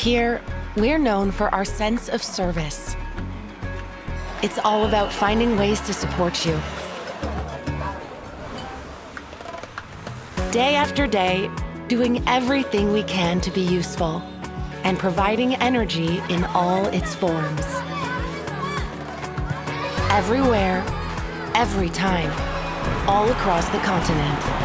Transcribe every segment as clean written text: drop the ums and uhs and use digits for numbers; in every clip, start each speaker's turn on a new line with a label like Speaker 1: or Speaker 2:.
Speaker 1: Here, we're known for our sense of service. It's all about finding ways to support you. Day after day, doing everything we can to be useful and providing energy in all its forms. Everywhere, every time, all across the continent.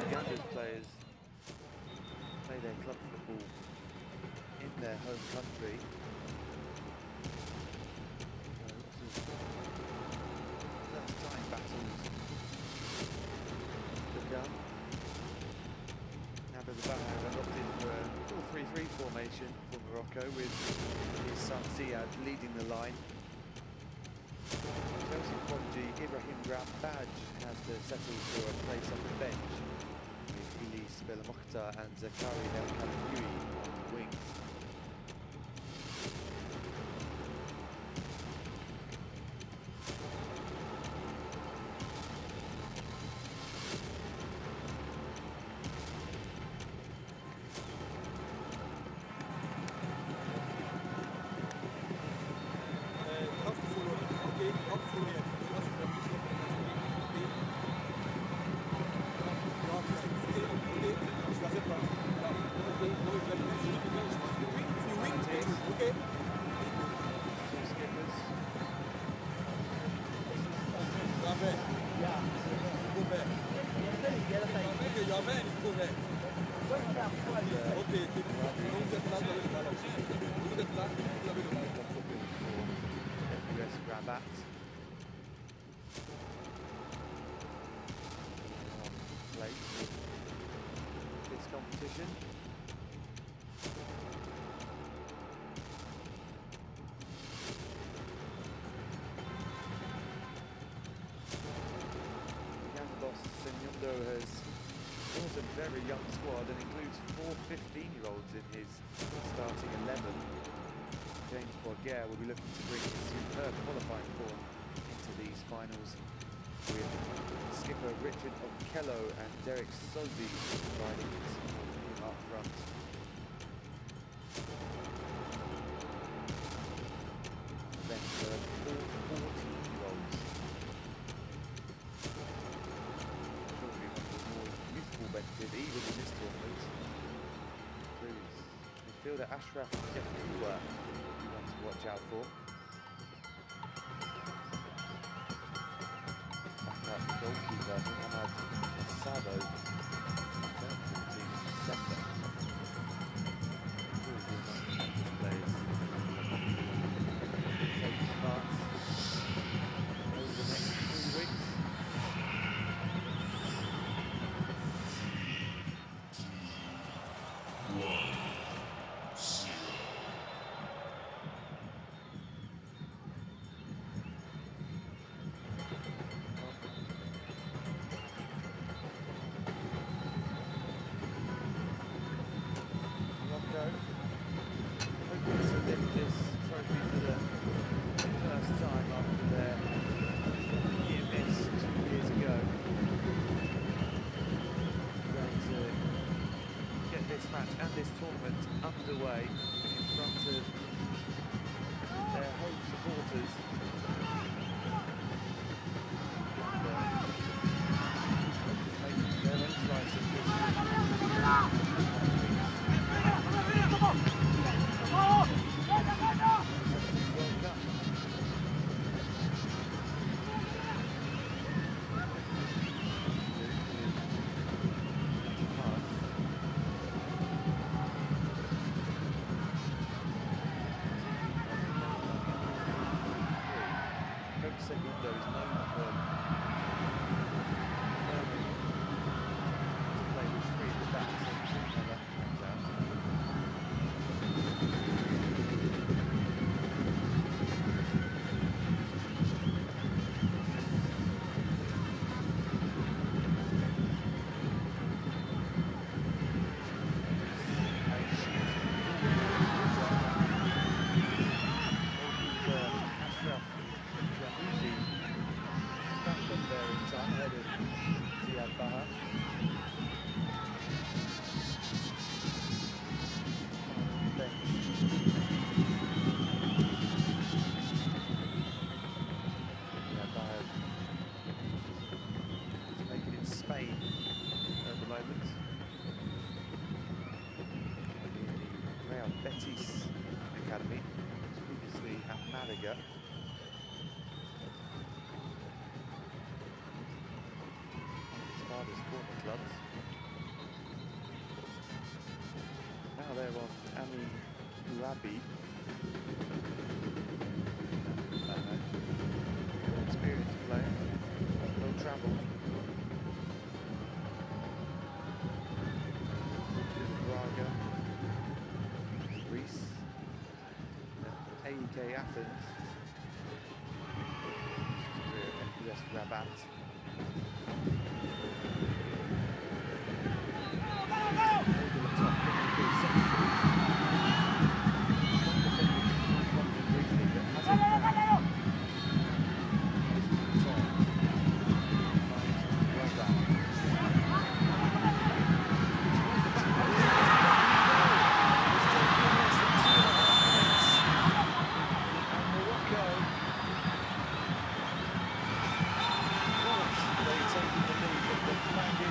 Speaker 2: Uganda's players play their club football in their home country. First time battles begun. Now the back have adopted for a 4-3-3 formation for Morocco with his son Ziad leading the line. Chelsea prodigy Ibrahim Badge has to settle for a place on the bench with Elis Belamokhtar and Zakari El Khalifui on the wings. US Rabat. Place this competition. Uganda boss Senyundo has a very young squad and includes 4 15-year-olds in his starting 11. James Bourguer will be looking to bring his superb qualifying form into these finals, with skipper Richard Okello and Derek Sozzi providing support for him up front. Then there are 4 14-year-olds. Surely one of the more youthful benches, even in this tournament, includes midfielder Ashraf Yakua, who you want to watch out for. Backup goalkeeper Muhammad Asado, turned 14 in December. Surely one of the youngest players taking part over the next 3 weeks. Morocco hoping to lift this trophy for the first time after their near miss 2 years ago. Going to get this match and this tournament underway in front of their home supporters. And make their own slice of this World Cup. Coach Segundo is known for learning to play with 3 at the back, so we'll see how that pans out. Spain at the moment. In the Real Betis Academy, previously at Malaga. His father's former clubs. Now they're on Ami Urabi. Experienced player, well travelled. Greece, AEK Athens, FUS Rabat. Over the top, midfield section. Strong defending from him briefly, but hasn't had this return. Finds Razak.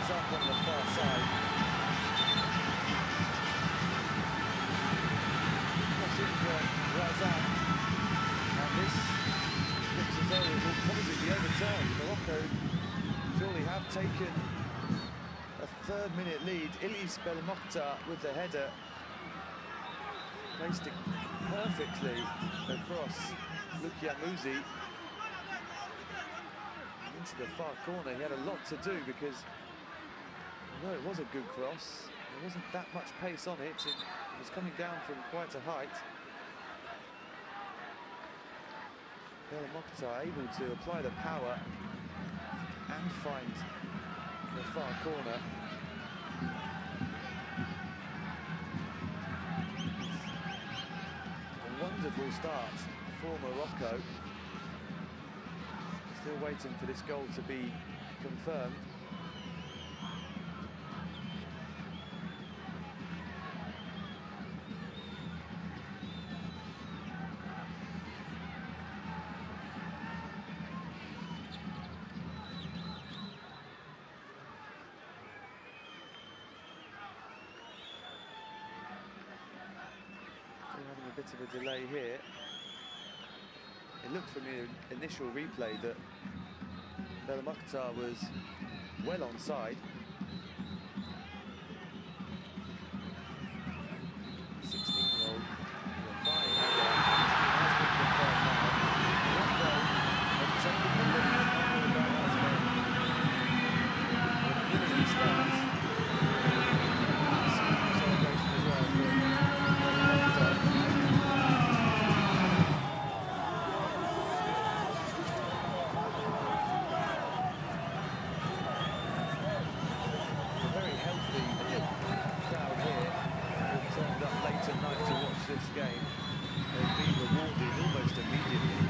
Speaker 2: Up on the far side. Cross in for Razak. And this looks as though it will probably be overturned. Morocco surely have taken a 3rd-minute lead. Ilis Belmokhtar with the header. placed it perfectly across Ugandan into the far corner. He had a lot to do because although it was a good cross, there wasn't that much pace on it. It was coming down from quite a height. Mokhtar able to apply the power and find the far corner. A wonderful start for Morocco. Still waiting for this goal to be confirmed. Having a bit of a delay here. It looked from the initial replay that Mokhtar was well onside. 16-year-old fine header has been confirmed now. Morocco have taken the lead under the a brilliant start. Celebration as well for Mokhtar. This game has been rewarded almost immediately.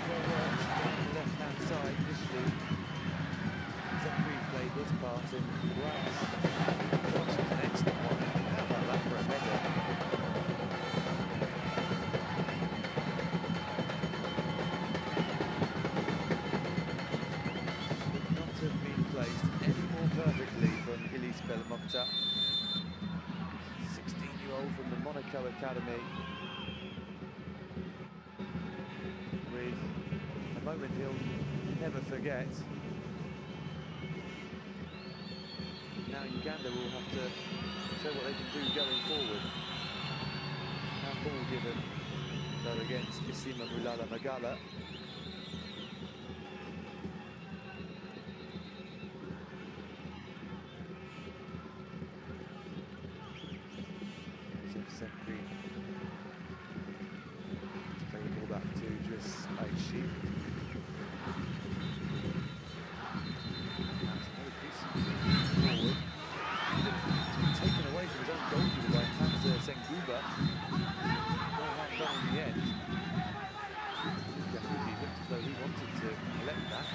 Speaker 2: Well worked down the left-hand side initially. Zachary played his part in the grass. Josh was an excellent one. How about that for a header? Mokhtar, 16-year-old from the Monaco Academy, with a moment he'll never forget. Now Uganda will have to show what they can do going forward. Handball given, though, against Isima Mulala Magala. Secretary to play the ball back to Driss Aishi. That's another decent forward. It's been taken away from his own goalkeeper by Hamza Senguba. No harm done in the end. He looked as though he wanted to collect that.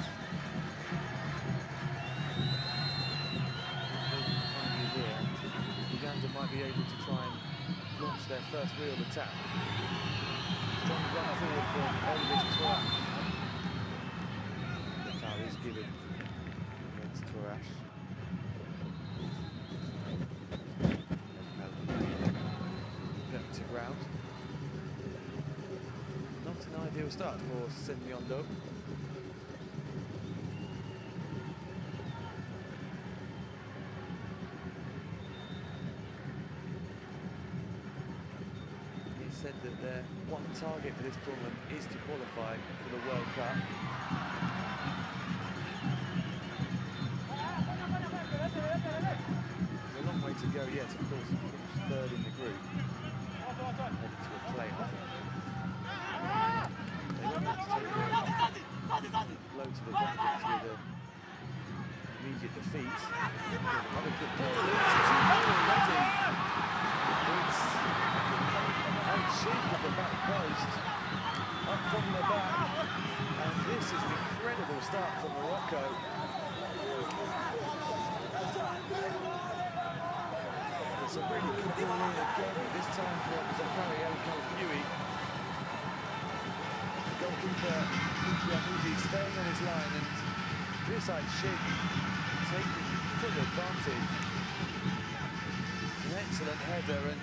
Speaker 2: Here, Uganda might be able to try and launch their first real attack. Strong run forward from Elvis Tourash. The foul is given against Tourash. Back to ground. Not an ideal start for Senyondo. Said that their one target for this tournament is to qualify for the World Cup. There's a long way to go yet, of course. Finished third in the group, headed to a playoff. They won't have to take a blow to the confidence with an immediate defeat. Another good goal. Already. It's Sheik at the back post, up from the back, and this is an incredible start for Morocco. It's a really good ball in again, this time from Zachary El-Khalfioui. The goalkeeper, Ugandan, staying on his line, and Driss Aishi taking full advantage. It's an excellent header, and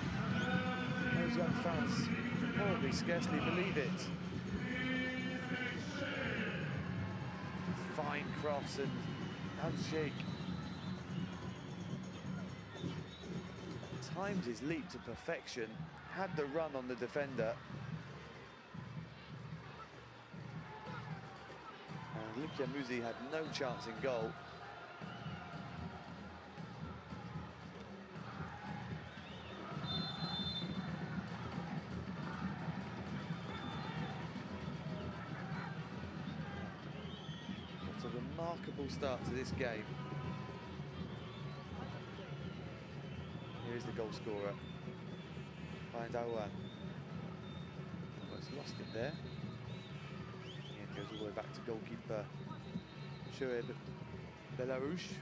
Speaker 2: those young fans can probably scarcely believe it. Fine cross, and Al-Sheikh timed his leap to perfection, had the run on the defender. And Lukia Muzi had no chance in goal. What a remarkable start to this game. Here is the goal scorer, Dawan. Almost lost it there. And goes all the way back to goalkeeper Shoaib Belarouche.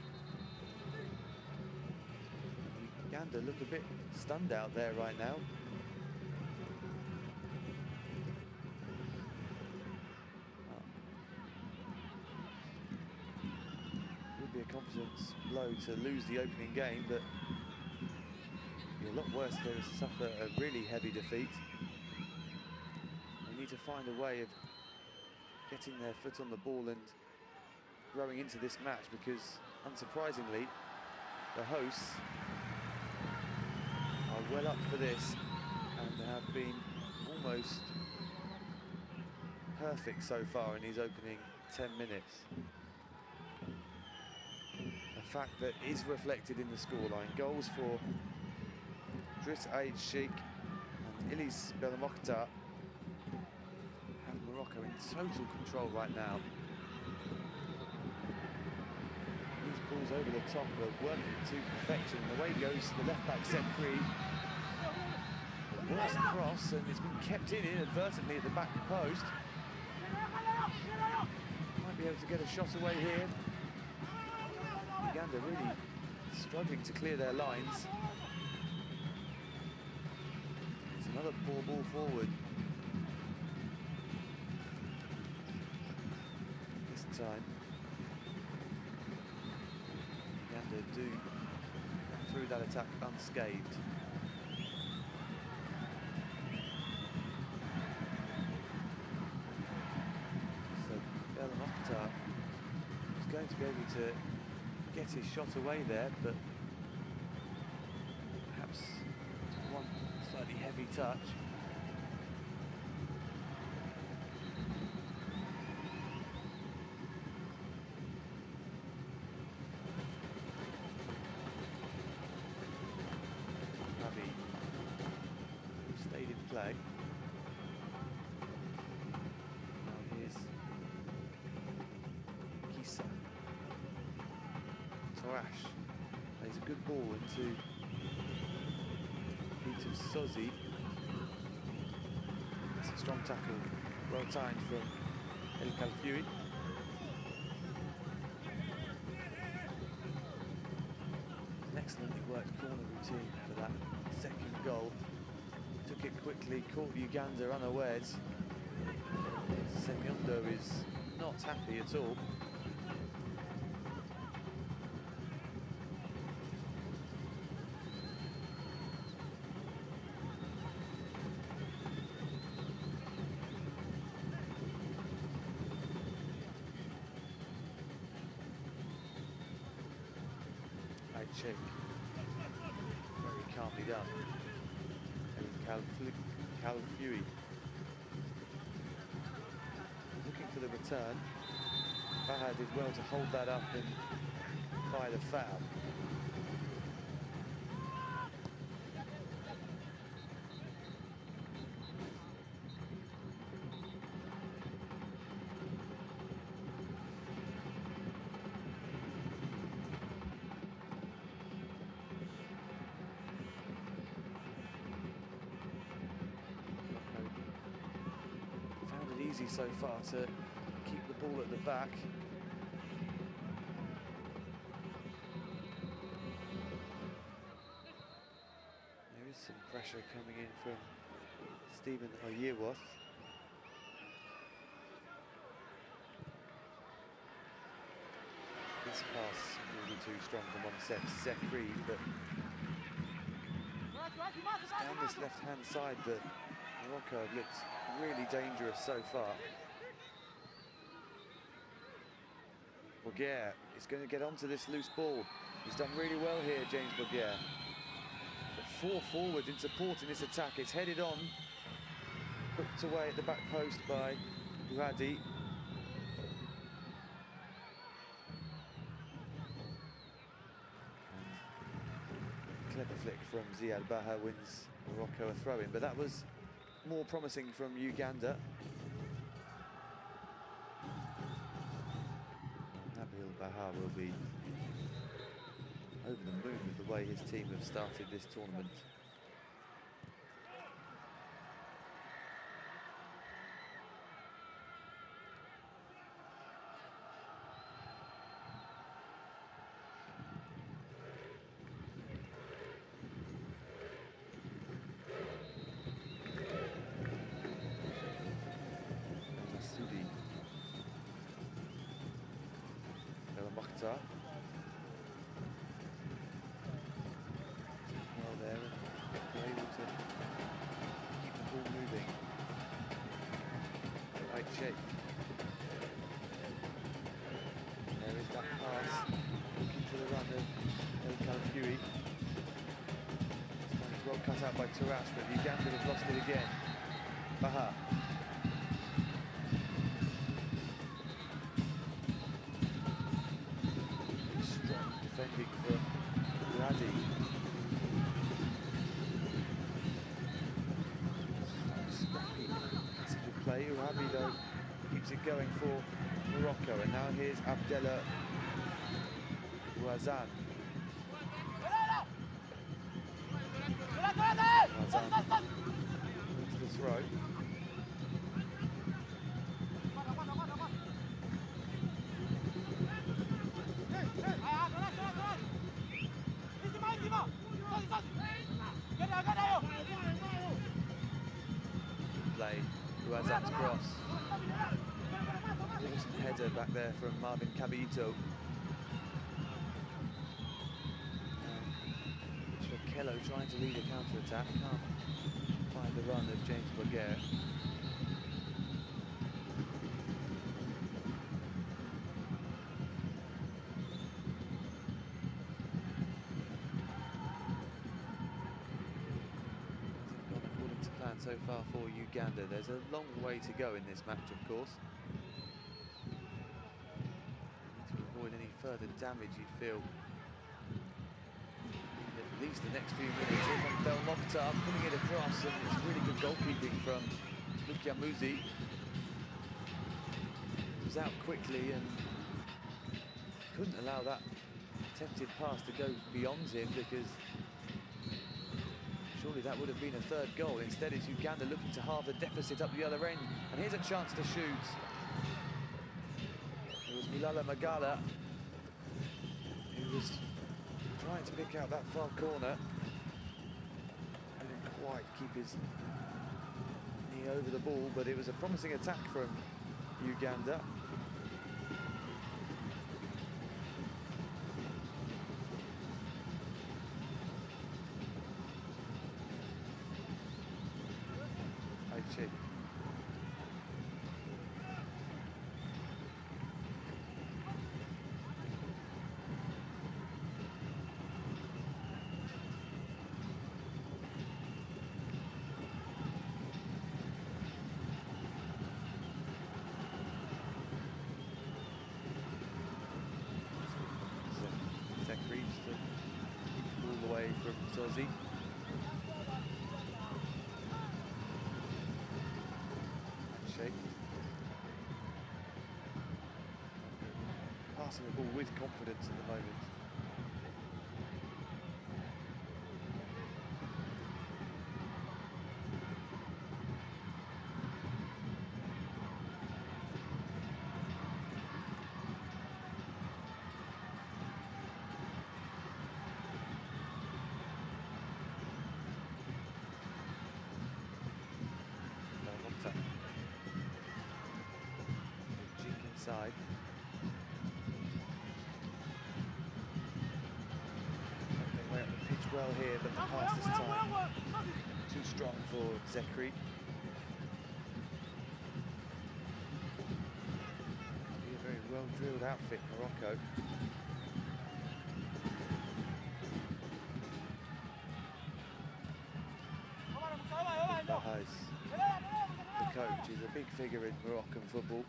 Speaker 2: Uganda look a bit stunned out there right now. Would be a confidence blow to lose the opening game, but a lot worse to suffer a really heavy defeat. They need to find a way of getting their foot on the ball and growing into this match, because unsurprisingly the hosts are well up for this and have been almost perfect so far in these opening 10 minutes. A fact that is reflected in the scoreline. Goals for Driss Aid Sheikh and Ilis Belmokhtar have Morocco in total control right now. These balls over the top are working to perfection. Away goes the left-back Zekri. The worst cross, and it's been kept in inadvertently at the back post. Might be able to get a shot away here. Uganda really struggling to clear their lines. Another poor ball forward. This time, Uganda do come through that attack unscathed. So Belmokhtar is going to be able to get his shot away there, but perhaps one slightly heavy touch. Rabi stayed in play. Now here's Kisa. Torash plays a good ball into feet of Sozi. That's a strong tackle, well timed from El Khalfioui. An excellently worked corner routine for that second goal. Took it quickly, caught Uganda unawares. Semyondo is not happy at all. Check. Very calmly done. Khalfioui looking for the return. Baha did well to hold that up and buy the foul. Easy so far to keep the ball at the back. There is some pressure coming in from Stephen Oyewuth. This pass will be too strong from Monsef Zekri, but it's down this left-hand side that Morocco have looked really dangerous so far. Boguer is going to get onto this loose ball. He's done really well here, James Boguer. But 4 forwards in support in this attack. It's headed on, hooked away at the back post by Uhadi. Clever flick from Ziad Baha wins Morocco a throw-in, but that was more promising from Uganda. Nabil Baha will be over the moon with the way his team have started this tournament. Well there, and they're able to keep the ball moving. Right shape. There is that pass, looking for the run of El Kalafui. This time it's well cut out by Tarash, but Uganda have lost it again. Baha. Defending for Radi. Scrappy passage of play. Urabi though keeps it going for Morocco, and now here's Abdella Ouazan. Ouazan wins the throw. Play Ouazan's cross. Awesome header back there from Marvin Caballito. Kello trying to lead a counter-attack. Can't find the run of James Boguer. So far for Uganda. There's a long way to go in this match, of course. To avoid any further damage, you feel in at least the next few minutes. Here comes Bel Mokhtar putting it across, and it's really good goalkeeping from Lukia Muzi. He was out quickly and couldn't allow that attempted pass to go beyond him, because surely that would have been a third goal. Instead, it's Uganda looking to halve the deficit up the other end. And here's a chance to shoot. It was Milala Magala who was trying to pick out that far corner. Didn't quite keep his knee over the ball, but it was a promising attack from Uganda. Chip. Zekri to keep the ball away from Sozi. Passing the ball with confidence at the moment. Jink inside. Well here, but the pass this time too strong for Zekri. Be a very well-drilled outfit, Morocco. Bahas, the coach, is a big figure in Moroccan football.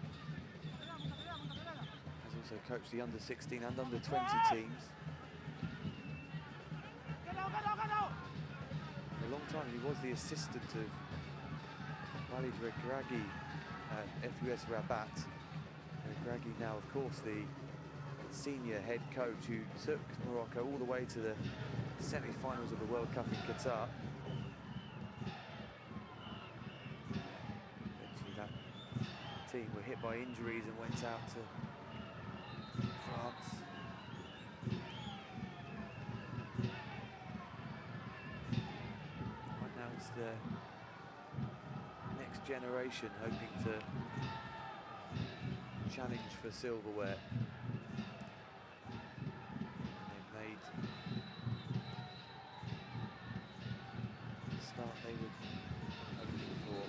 Speaker 2: Has also coached the under-16 and under-20 teams. For a long time, he was the assistant of Walid Regragui at FUS Rabat. Regragui now, of course, the senior head coach who took Morocco all the way to the semi-finals of the World Cup in Qatar. Eventually that team were hit by injuries and went out to France. Right now it's the next generation hoping to challenge for silverware. They've made the start they were hoping for.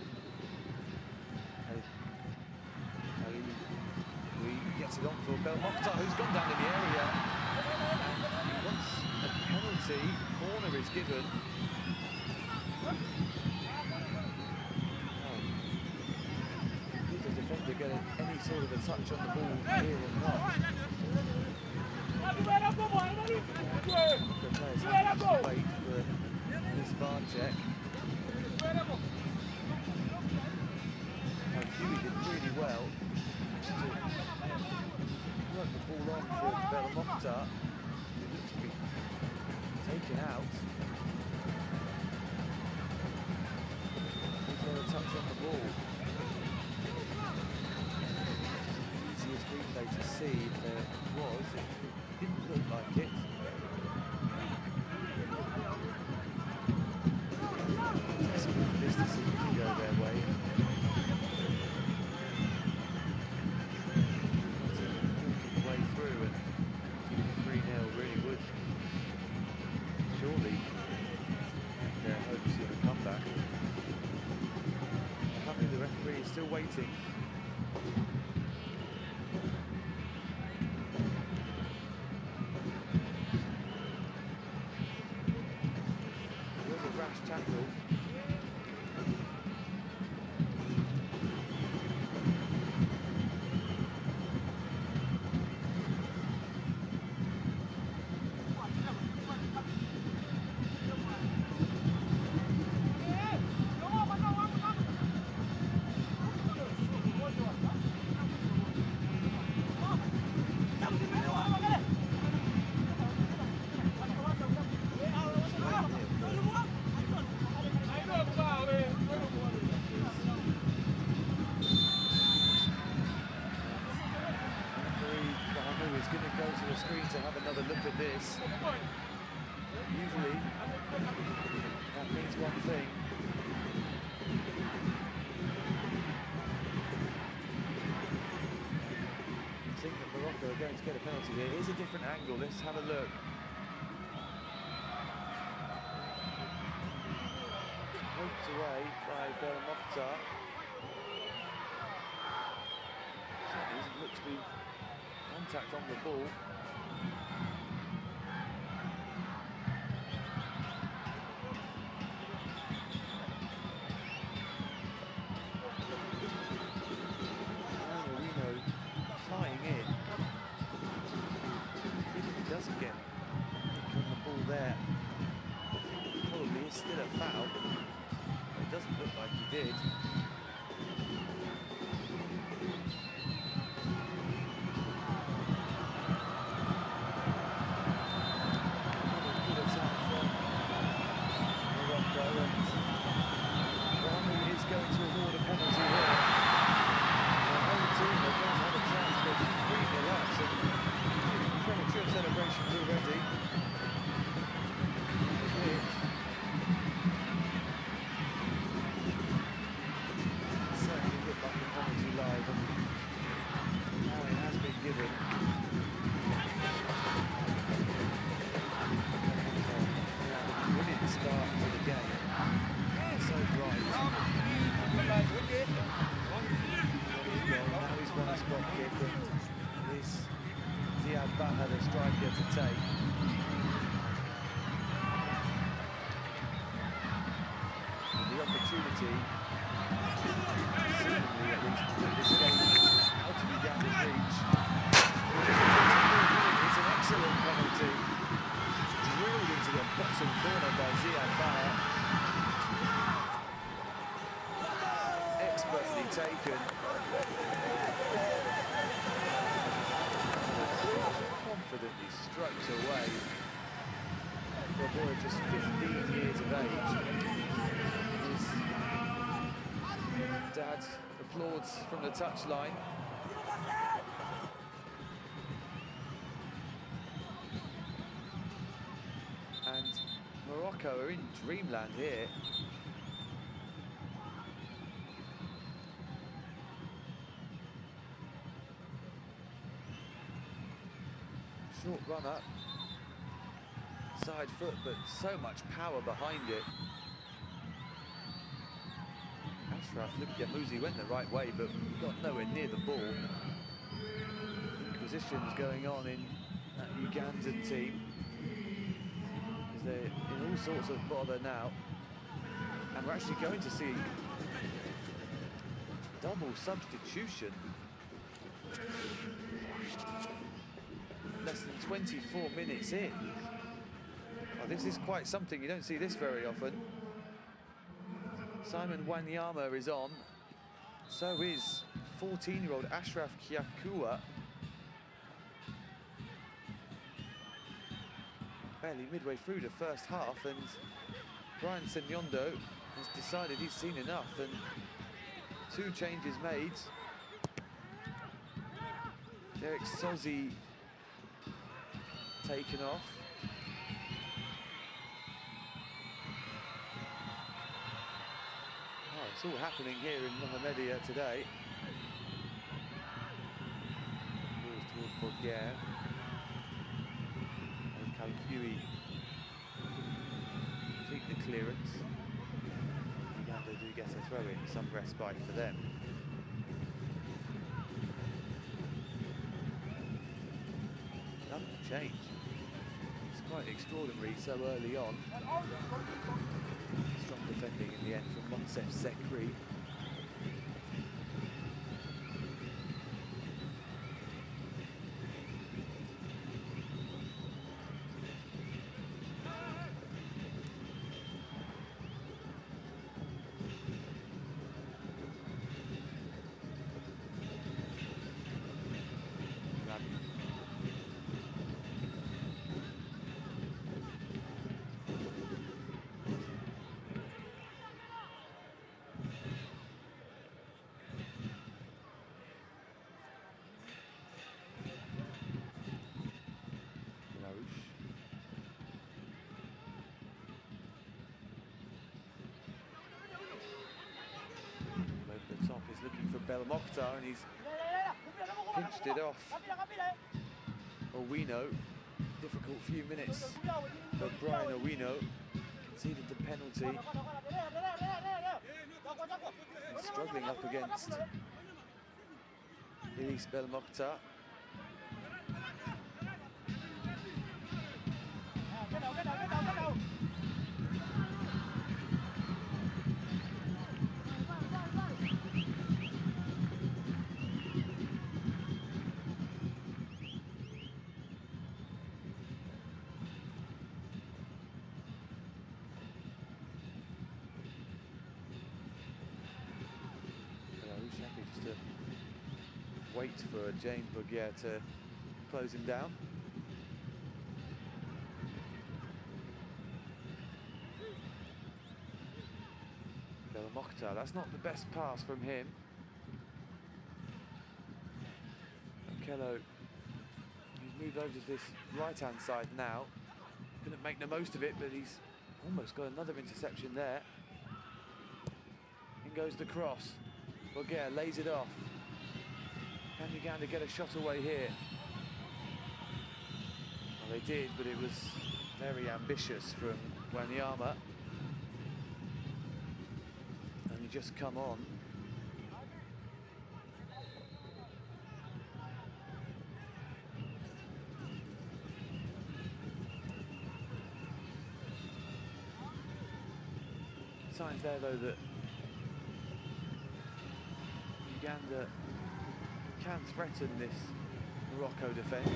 Speaker 2: We gets it on for Belmokhtar, who's gone down in the area. And once a penalty, corner is given. Did the defender get any sort of a touch on the ball here or not? The players have to wait for this VAR check. Huey did really well. Managed to work the ball on for Belmokhtar, who looks to be taken out. Was there a touch on the ball? It's the easiest replay to see if there was. It didn't look like it. This decision to go their way. Way through, and 3-0 really would surely end their hopes of a comeback. Apparently the referee is still waiting. It was a rash tackle. To have another look at this. Usually that means one thing. I think that Morocco are going to get a penalty here. Here's a different angle. Let's have a look. Poked away by Belmokhtar. Certainly doesn't look to be contact on the ball. Flying in. Even if he doesn't get on the ball there, I think it probably is still a foul. It doesn't look like he did. Good attack from Morocco, and Ramu is going to award a penalty here. Team, they're going to have a chance to go 3-0 up, so premature celebrations already. to take. The opportunity, seemingly at least, to put this game out of Uganda's reach. It's an excellent penalty. Drilled into the bottom corner by Ziad Baher. Expertly taken. Confidently strokes away. For a boy of just 15 years of age. His dad applauds from the touchline. And Morocco are in dreamland here. Short run up, side foot, but so much power behind it. Ashraf Lukyamuzi went the right way, but got nowhere near the ball. Inquisitions going on in that Ugandan team, as they're in all sorts of bother now. And we're actually going to see double substitution. Less than 24 minutes in. Oh, this is quite something. You don't see this very often. Simon Wanyama is on. So is 14-year-old Ashraf Kyakua. Barely midway through the first half, and Brian Senyondo has decided he's seen enough, and 2 changes made. Derek Sozi taken off. Oh, it's all happening here in Mohamedia today. Balls towards Boguer. And Kalkiui complete the clearance. Uganda do get a throw-in, some respite for them. Nothing changed. It's quite extraordinary so early on. Strong defending in the end from Monsef Zekri. Looking for Belmokhtar, and he's pinched it off. Owino, difficult few minutes for Brian Owino, conceded the penalty. He's struggling up against Ilis Belmokhtar. Just to wait for James Boguer to close him down. Belmokhtar, that's not the best pass from him. Okello, he's moved over to this right-hand side now. Couldn't make the most of it, but he's almost got another interception there. In goes the cross. Boguer lays it off. Can Uganda get a shot away here? Well, they did, but it was very ambitious from Wanyama. Only just come on. signs there, though, that Uganda can threaten this Morocco defence.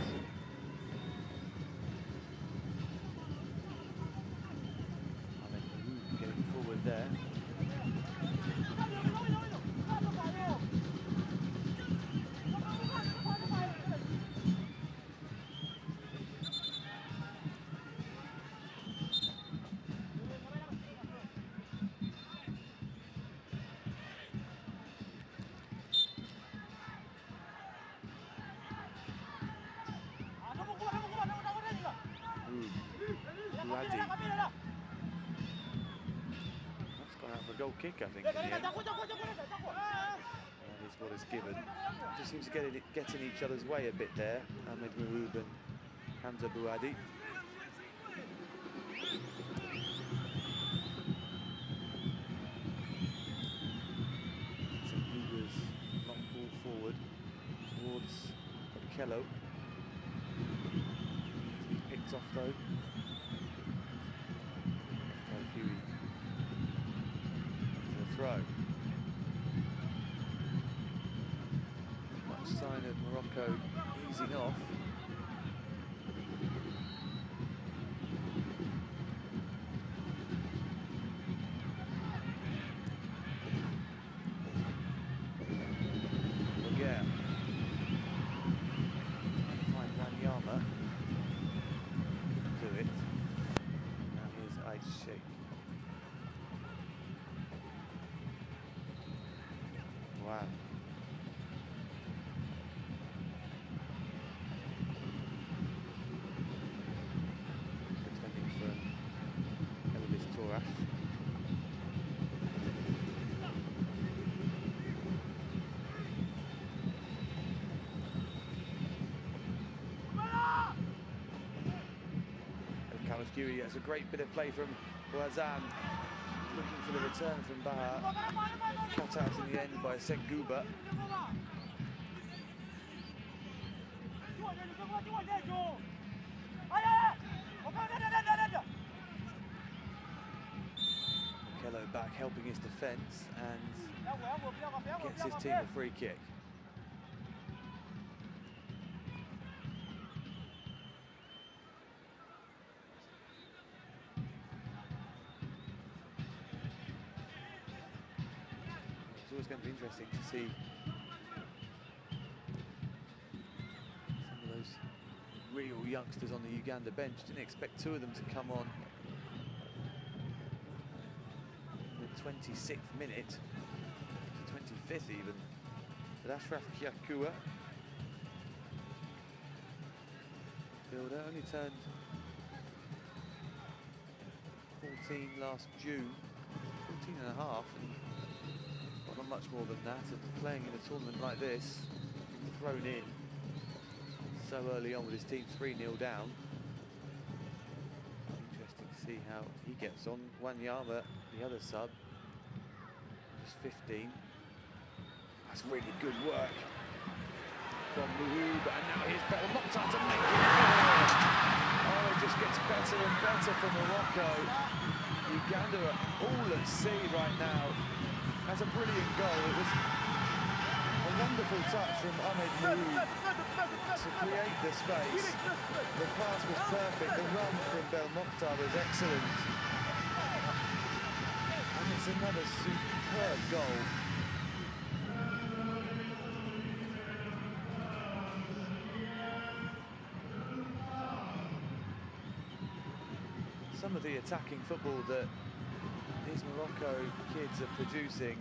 Speaker 2: Getting forward there. That's gone out for a goal kick, I think, in the end. That is what is given. Just seems to get in each other's way a bit there, Ahmed Mahoub and Hamza Bouadi. St. Uga's long ball forward towards Kello. He picks off, though. Huey for the throw. Much sign of Morocco easing off. Yeah. Trying to find Wanyama. Do it. Now here's Ait Sheikh. Wow. Extending from Elvis Torres. Kawasaki gets a great bit of play from Boazan. Looking for the return from Baha. Cut out in the end by Senguba. Kello back helping his defence and gets his team a free kick. It's always going to be interesting to see some of those real youngsters on the Uganda bench. Didn't expect two of them to come on in the 26th minute, 25th even. But Ashraf Kiakua, fielder, only turned 14 last June, 14 and a half, and not much more than that, and playing in a tournament like this, being thrown in so early on with his team 3-0 down. Interesting to see how he gets on. Wanyama, the other sub, just 15. That's really good work from Mahoub, and now here's Belmokhtar to make it 4. Oh, it just gets better and better for Morocco. Uganda are all at sea right now. That's a brilliant goal. It was a wonderful touch from Ahmed Mahoub to create the space. The pass was perfect. The run from Belmokhtar was excellent. And it's another superb goal. Some of the attacking football that these Morocco kids are producing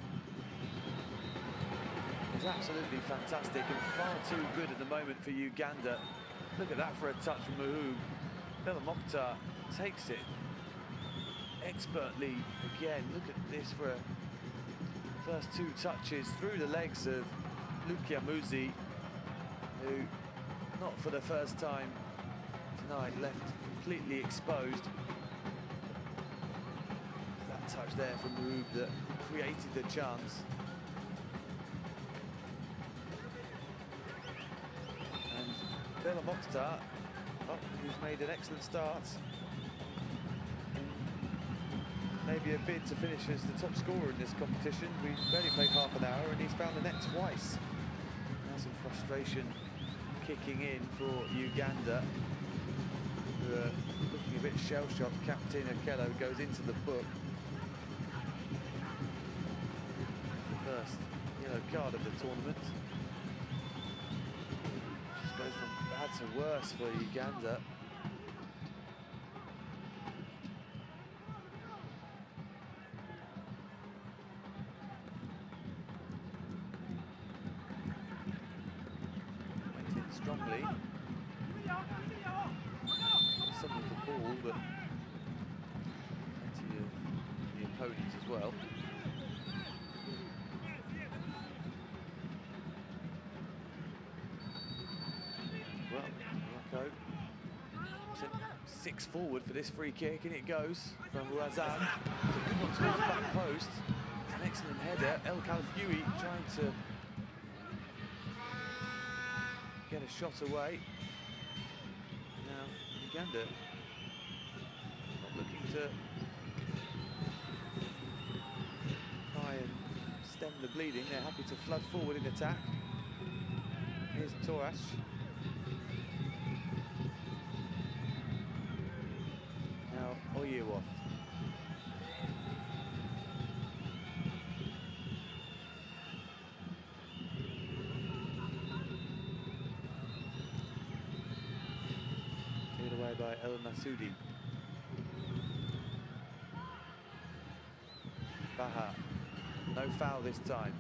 Speaker 2: is absolutely fantastic and far too good at the moment for Uganda. Look at that for a touch from Mahoub. Belmokhtar takes it expertly again. Look at this for a first two touches through the legs of Lukia Muzi, who, not for the first time tonight, left completely exposed. Touch there from Mahoub that created the chance. And Belmokhtar, who's made an excellent start in maybe a bid to finish as the top scorer in this competition. We've barely played half an hour and he's found the net twice. Now some frustration kicking in for Uganda, who are looking a bit shell-shocked. Captain Okello goes into the book. The first yellow card of the tournament. Just goes from bad to worse for Uganda. Strongly. Some of the ball, but plenty of the opponents as well. Well, Morocco sent 6 forward for this free kick, and it goes from Ouazan. It's a good one towards the back post. It's an excellent header. El Khalfioui trying to get a shot away. Now Uganda not looking to try and stem the bleeding. They're happy to flood forward in attack. Here's Torash. Now Oyewov. Away by El Masoudi. Baha, no foul this time.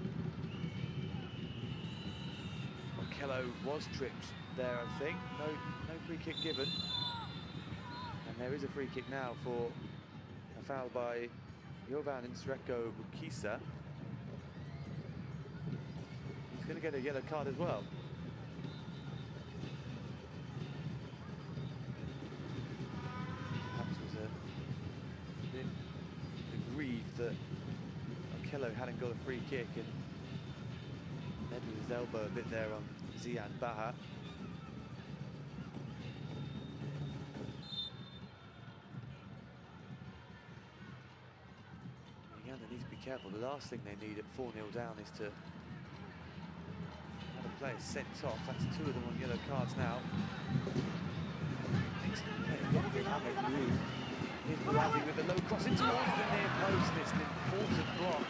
Speaker 2: Okello was tripped there, I think. No free kick given. And there is a free kick now for a foul by Jovan Nsreko Bukisa. He's going to get a yellow card as well. Aggrieved that Okello hadn't got a free kick and led with his elbow a bit there on Ziad Baha. Uganda needs to be careful. The last thing they need at 4-0 down is to have a player sent off. That's 2 of them on yellow cards now. Excellent play again from Ahmed. Here's Baradi with a low cross in towards the near post. It's an important block.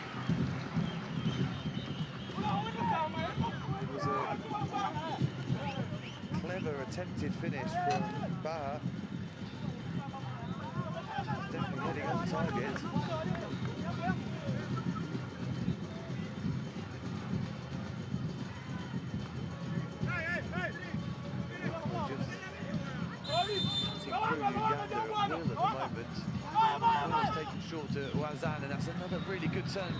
Speaker 2: It was a clever attempted finish from Baha. Definitely heading on target. Ball's taken short to Ouazan, and that's another really good turn.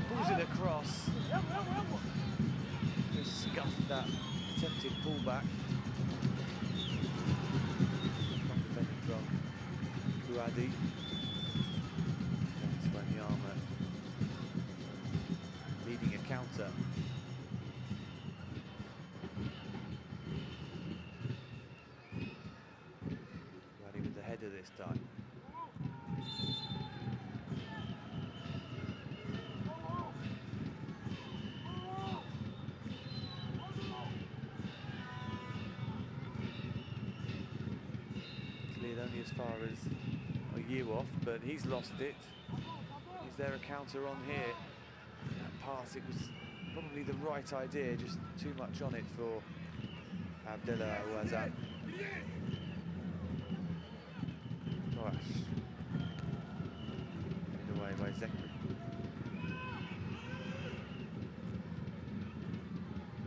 Speaker 2: Pulls it across. Just scuffed that attempted pullback. Strong defending from Buadi. Wanyama leading a counter. Buadi with the header this time. Only as far as a year off, but he's lost it. Is there a counter on here? That pass, it was probably the right idea, just too much on it for Abdullah Ouazan. Gosh. Put away by Zekri.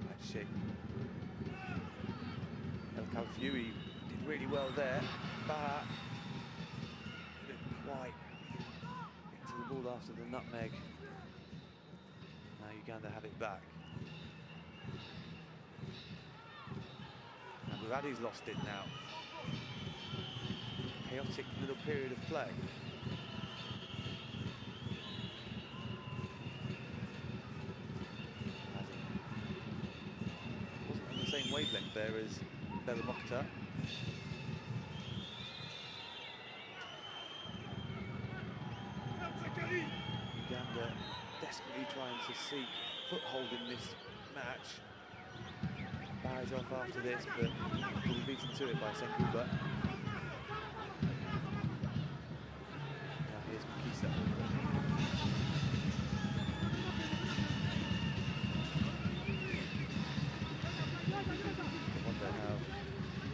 Speaker 2: That's shape. El Khalfioui did really well there. Baha didn't quite get to the ball after the nutmeg. Now Uganda have it back. And Buradi's lost it now. Chaotic little period of play. Wasn't on the same wavelength there as Bella Mokhtar. desperately trying to seek foothold in this match. Bows off after this, but will be beaten to it by Senguba. Now here's Makisa. I wonder how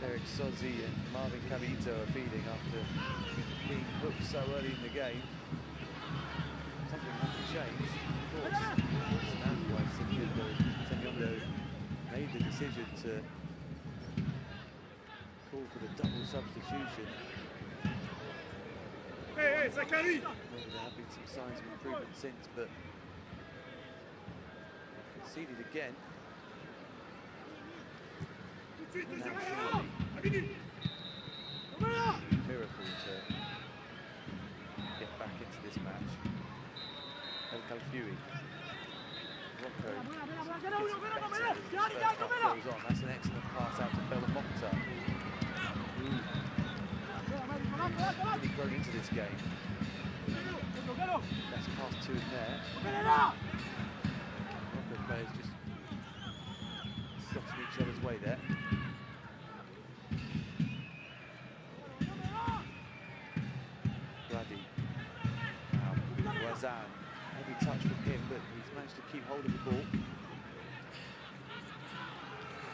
Speaker 2: Eric Sozzi and Marvin Cavito are feeling after being hooked so early in the game. Something had to change. Of course, stand-wise, Senyondo made the decision to call for the double substitution.
Speaker 3: Hey, Zachary!
Speaker 2: Maybe there have been some signs of improvement since, but conceded again. Now surely miracle to get back into this match. El Kalfui. Morocco gets better as the first half goes on. That's an excellent pass out to Bellamocta, who's really grown into this game. That's past two in there. Morocco players just got in each other's way there. Brady. Now Wazan. Heavy touch from him, but he's managed to keep hold of the ball.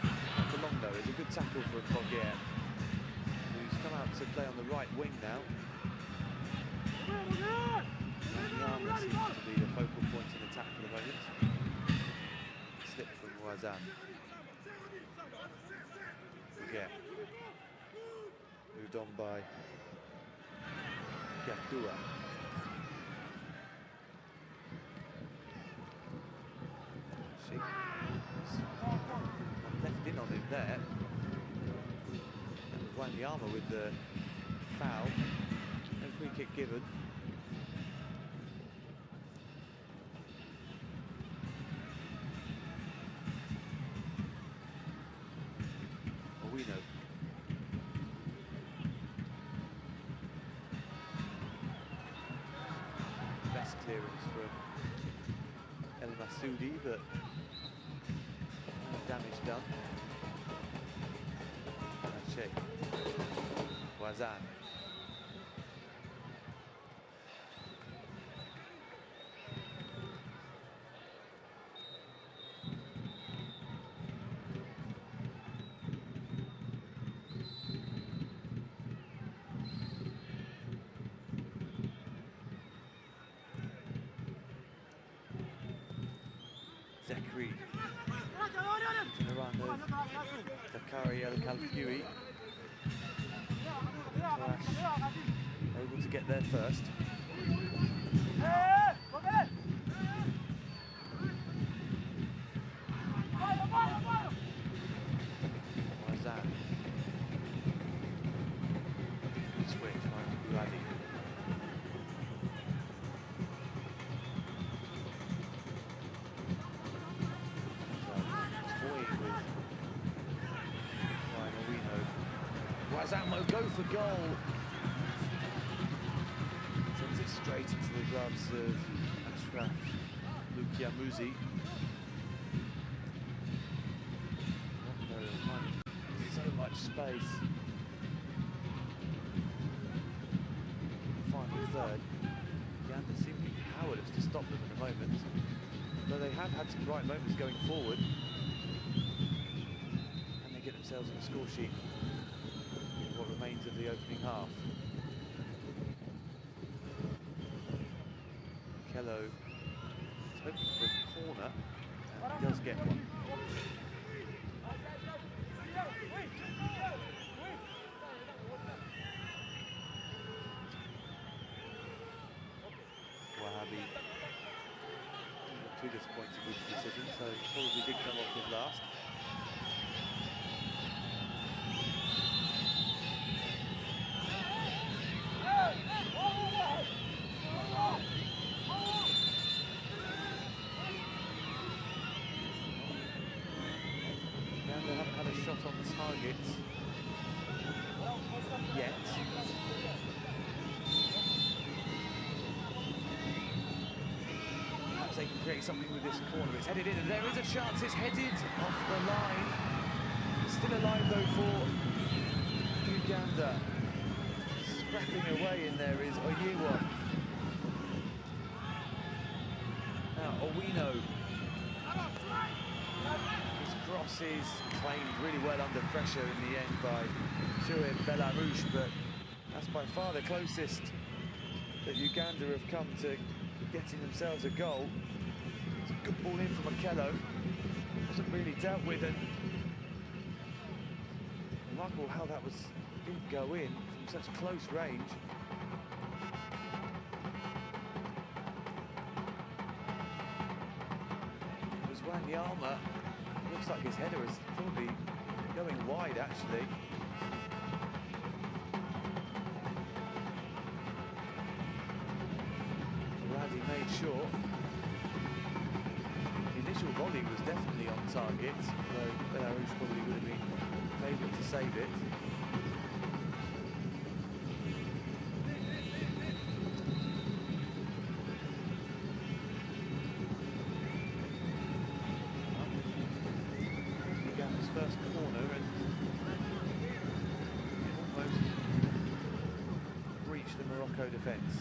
Speaker 2: Not long though, it's a good tackle from Boguer, who's come out to play on the right wing now. The armour seems to be the focal point in attack for the moment. Slip from Wazan. Boguer. Moved on by Kiakua. Left in on him there. And Wanyama with the foul. No free kick given. Owino. Best clearance from El Masoudi, but no damage done. Che. Wazan. Zachary. Around Dakari El Kalfui. Able to get there first. Wazan. Switch finds Brady. Wazamo go for goal. Sends it straight into the gloves of Ashraf Lukiamuzi. So much space. Final third. Uganda seem to be powerless to stop them at the moment. Though they have had some bright moments going forward. And they get themselves on the score sheet. What remains of the opening half. Kello is hoping for a corner, and he does get one. Wahabi too disappointed with the decision, so probably did come off with last. Uganda haven't had a shot on the target yet. Perhaps they can create something with this corner. It's headed in, and there is a chance. It's headed off the line. Still alive though for Uganda. Scrapping away in there is Oyewa. Now Owino. His cross is claimed really well under pressure in the end by Shoaib Belarus, but that's by far the closest that Uganda have come to getting themselves a goal. It's a good ball in from Okello. Wasn't really dealt with, and remarkable how that didn't go in from such close range. It was Wanyama. Looks like his header is probably going wide, actually. Raddy made sure. The initial volley was definitely on target, though Belarus probably would have been favourite to save it. Uganda's first corner, and almost breached the Morocco defence.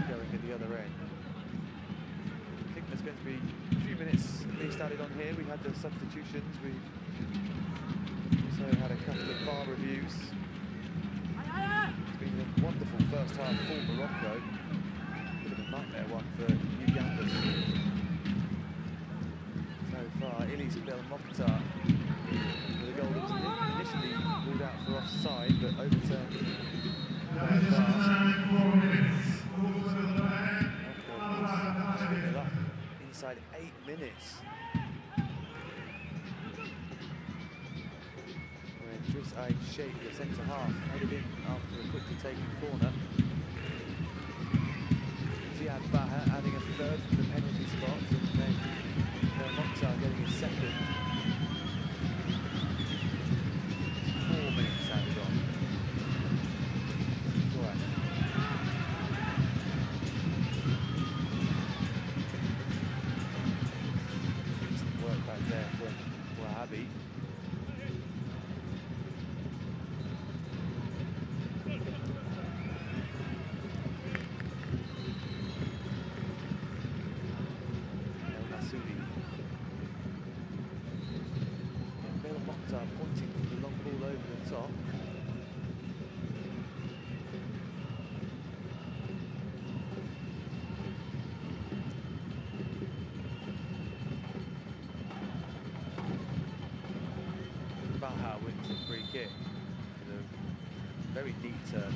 Speaker 2: Going at the other end. I think there's going to be a few minutes at least added on here. We had the substitutions, we also had a couple of VAR reviews. It's been a wonderful first half for Morocco. Bit of a nightmare one for Uganda so far. Ilis Belmokhtar with a goal that was initially ruled out for offside, but overturned by VAR. Inside 8 minutes. When Driss Aid Sheikh, the centre half, headed in after a quickly taken corner. Ziad Baha adding a third from the penalty spot, and then Mokhtar getting a second. 4 minutes added on. There from Wahabi. El Masudi. And Bel Mokhtar pointing for the long ball over the top. Baha wins the free kick with a very neat turn.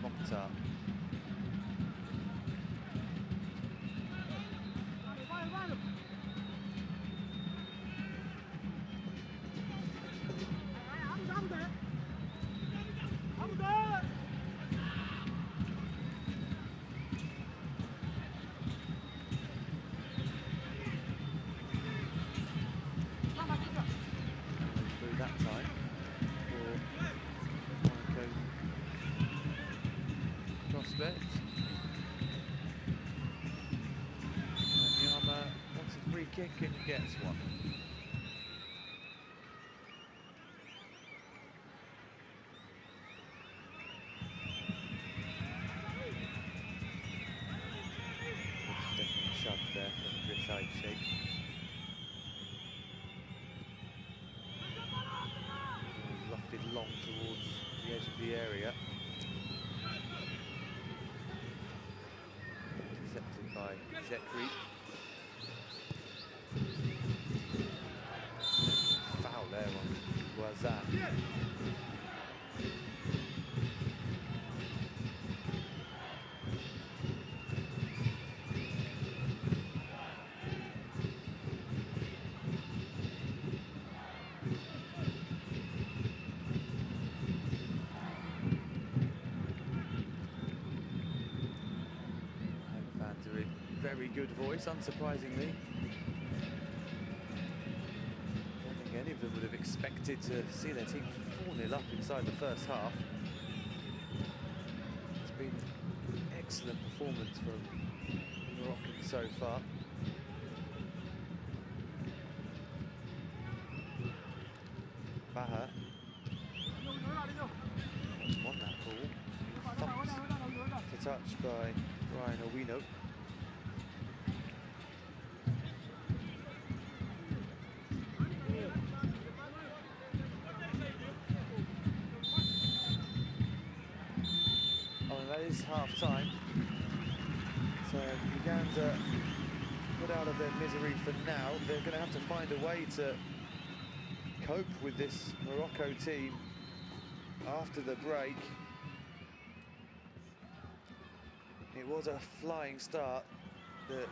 Speaker 2: Mokhtar. That time for Morocco prospect. And Yama wants a free kick and gets one. Definitely a shove there from Driss Aid Sheikh. Lofted long towards the edge of the area. Intercepted by Zekri. Foul there on Wazan. very good voice, unsurprisingly. I don't think any of them would have expected to see their team 4-0 up inside the first half. It's been an excellent performance from Moroccan so far. Baha won that ball. Thumped to touch by Brian Owino. Oh, and that is half-time. So Uganda put out of their misery for now. They're going to have to find a way to cope with this Morocco team after the break. It was a flying start that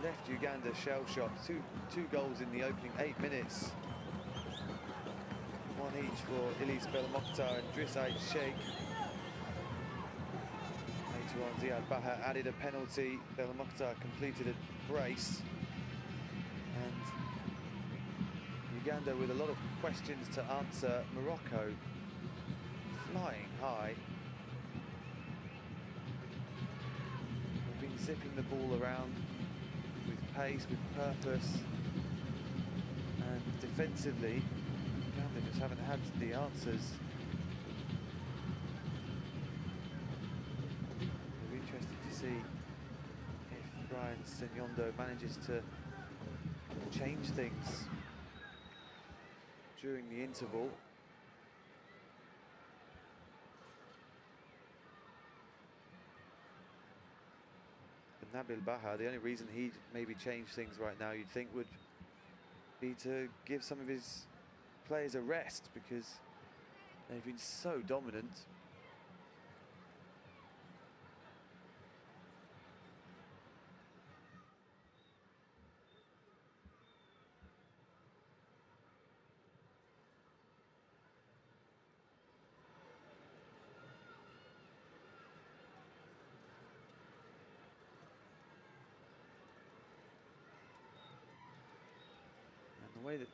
Speaker 2: left Uganda shell-shocked. Two goals in the opening 8 minutes. One each for Ilis Belmokhtar and Driss Sheikh. Later on, Ziad Baha added a penalty. Belmokhtar completed a brace. And Uganda with a lot of questions to answer. Morocco flying high. They've been zipping the ball around with pace, with purpose. And defensively, Uganda just haven't had the answers. We'll be interested to see if Brian Senyondo manages to change things during the interval. But Nabil Baha, the only reason he'd maybe change things right now, you'd think, would be to give some of his players a rest, because they've been so dominant.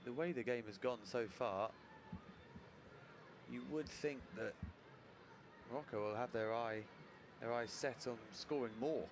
Speaker 2: The way the game has gone so far, you would think that Morocco will have their eyes set on scoring more.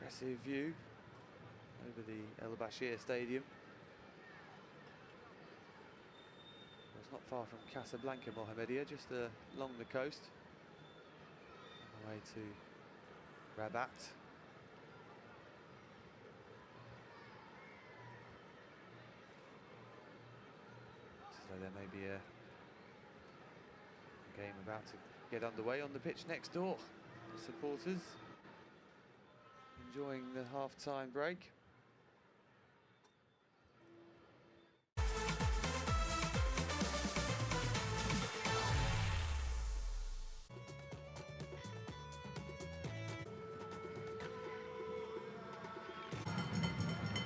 Speaker 2: Impressive view over the El Bashir Stadium. Well, it's not far from Casablanca, Mohamedia, just along the coast, on the way to Rabat. So there may be a game about to get underway on the pitch next door. The supporters enjoying the half-time break.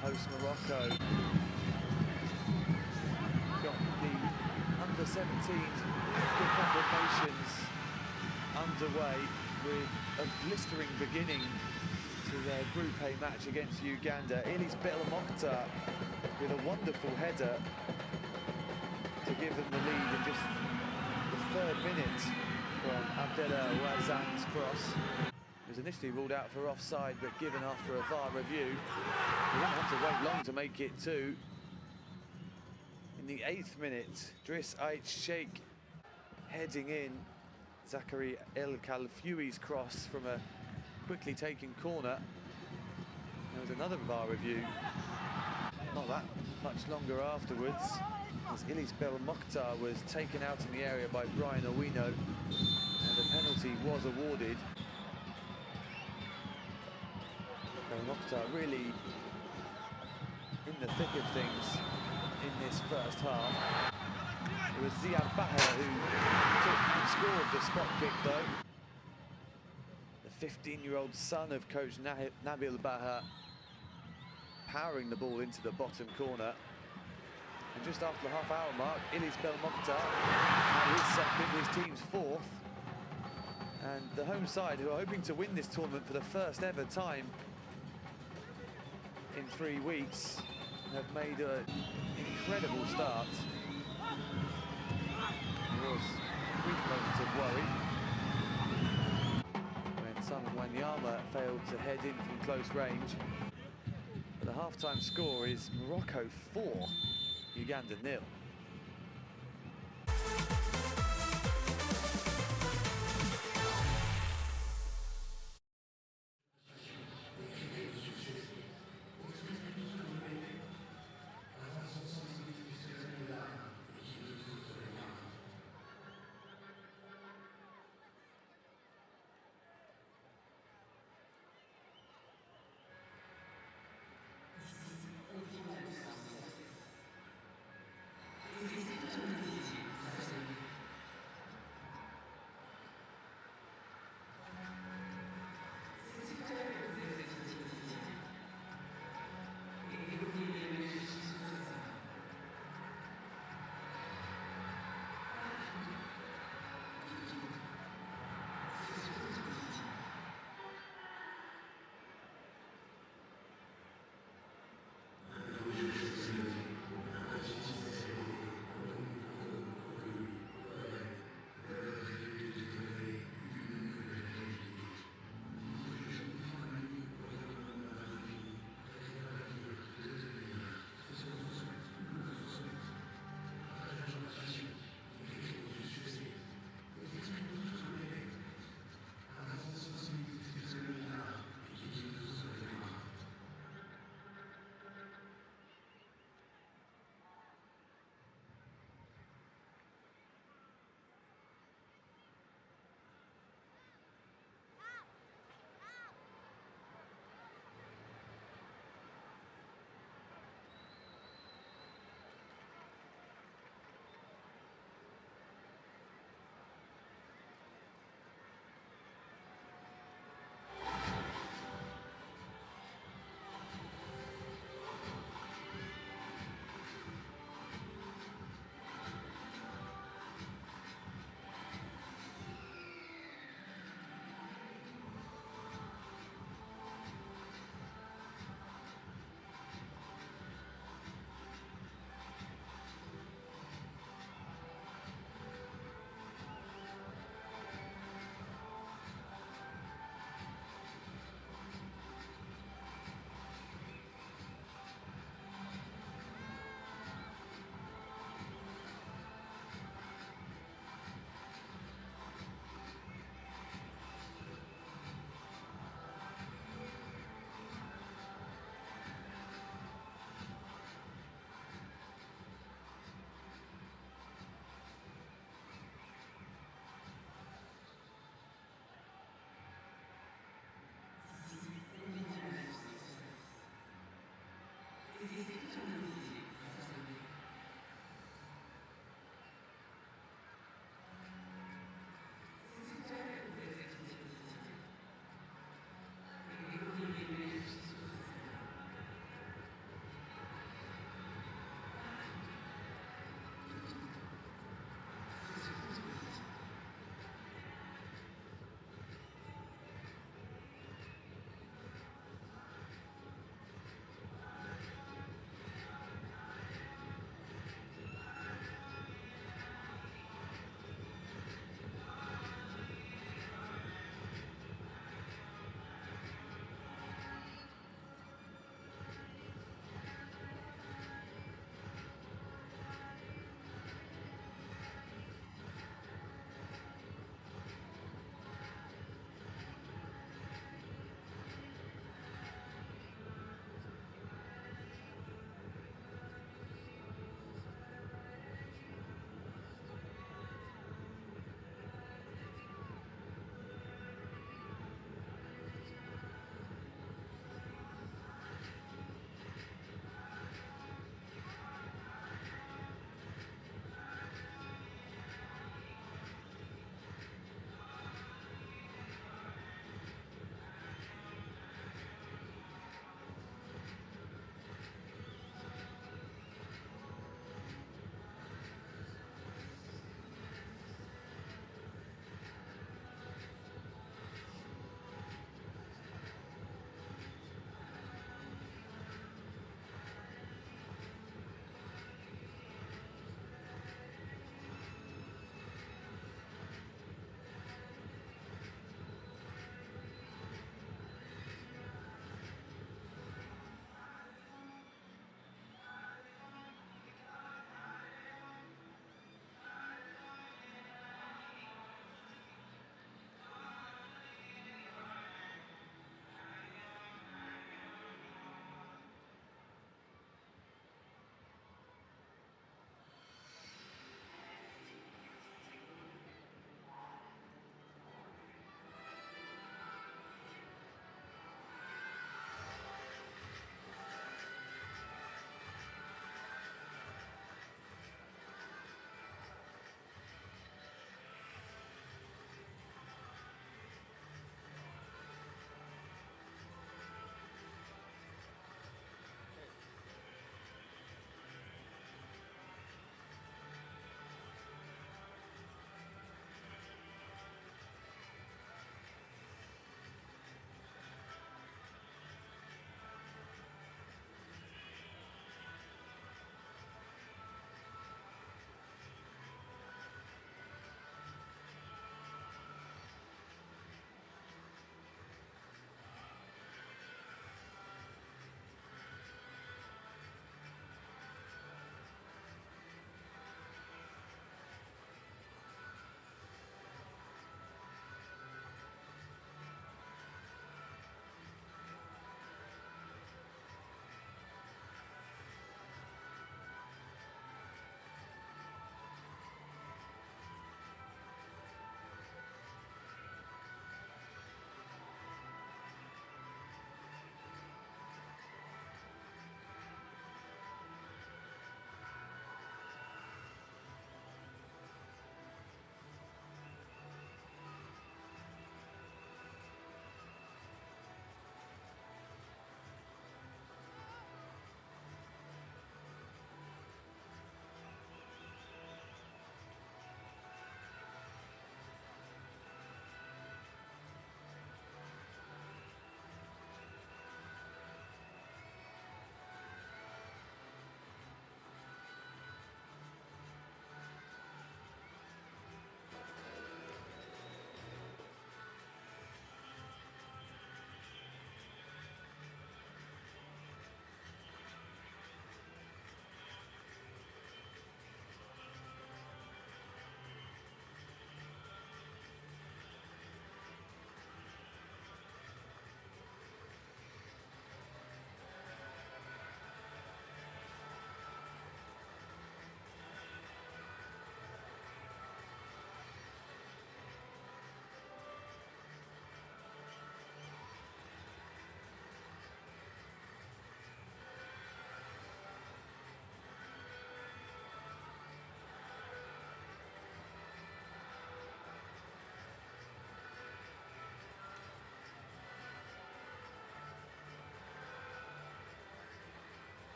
Speaker 2: Host Morocco got the under-17 African Cup of Nations underway with a blistering beginning to their Group A match against Uganda. Ilis Belmokhtar with a wonderful header to give them the lead in just the 3rd minute from Abdellah Wazan's cross. It was initially ruled out for offside, but given after a VAR review. They didn't have to wait long to make it 2. In the 8th minute, Driss Sheikh heading in Zachary El Khalfioui's cross from a quickly taken corner. There was another VAR review not that much longer afterwards, as Ilis Belmokhtar was taken out in the area by Brian Owino, and a penalty was awarded. Belmokhtar really the thick of things in this first half. It was Ziad Baher who scored the spot kick though. The 15-year-old son of coach Nabil Baher powering the ball into the bottom corner. And just after the half-hour mark, Ilis Belmokhtar had his second, his team's fourth. And the home side, who are hoping to win this tournament for the first ever time in 3 weeks, have made an incredible start. There was brief moments of worry when Simon Wanyama failed to head in from close range. But the half-time score is Morocco 4, Uganda 0.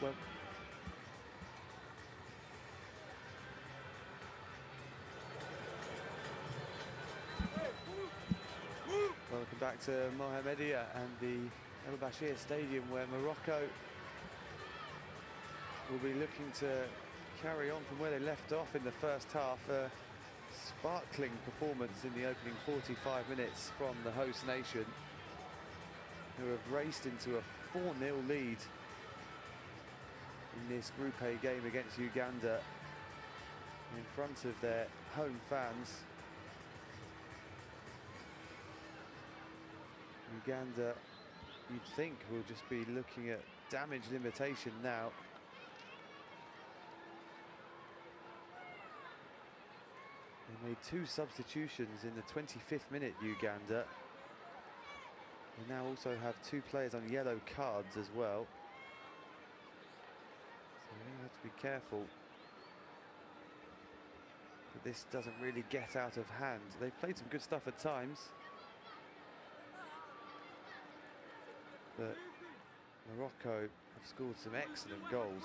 Speaker 2: one. Welcome back to Mohammedia and the El Bashir Stadium, where Morocco will be looking to carry on from where they left off in the first half. A sparkling performance in the opening 45 minutes from the host nation, who have raced into a 4-0 lead in this Group A game against Uganda in front of their home fans. Uganda, you'd think, will just be looking at damage limitation now. They made 2 substitutions in the 25th minute, Uganda. They now also have 2 players on yellow cards as well. So we're going to have to be careful that this doesn't really get out of hand. They've played some good stuff at times, but Morocco have scored some excellent goals.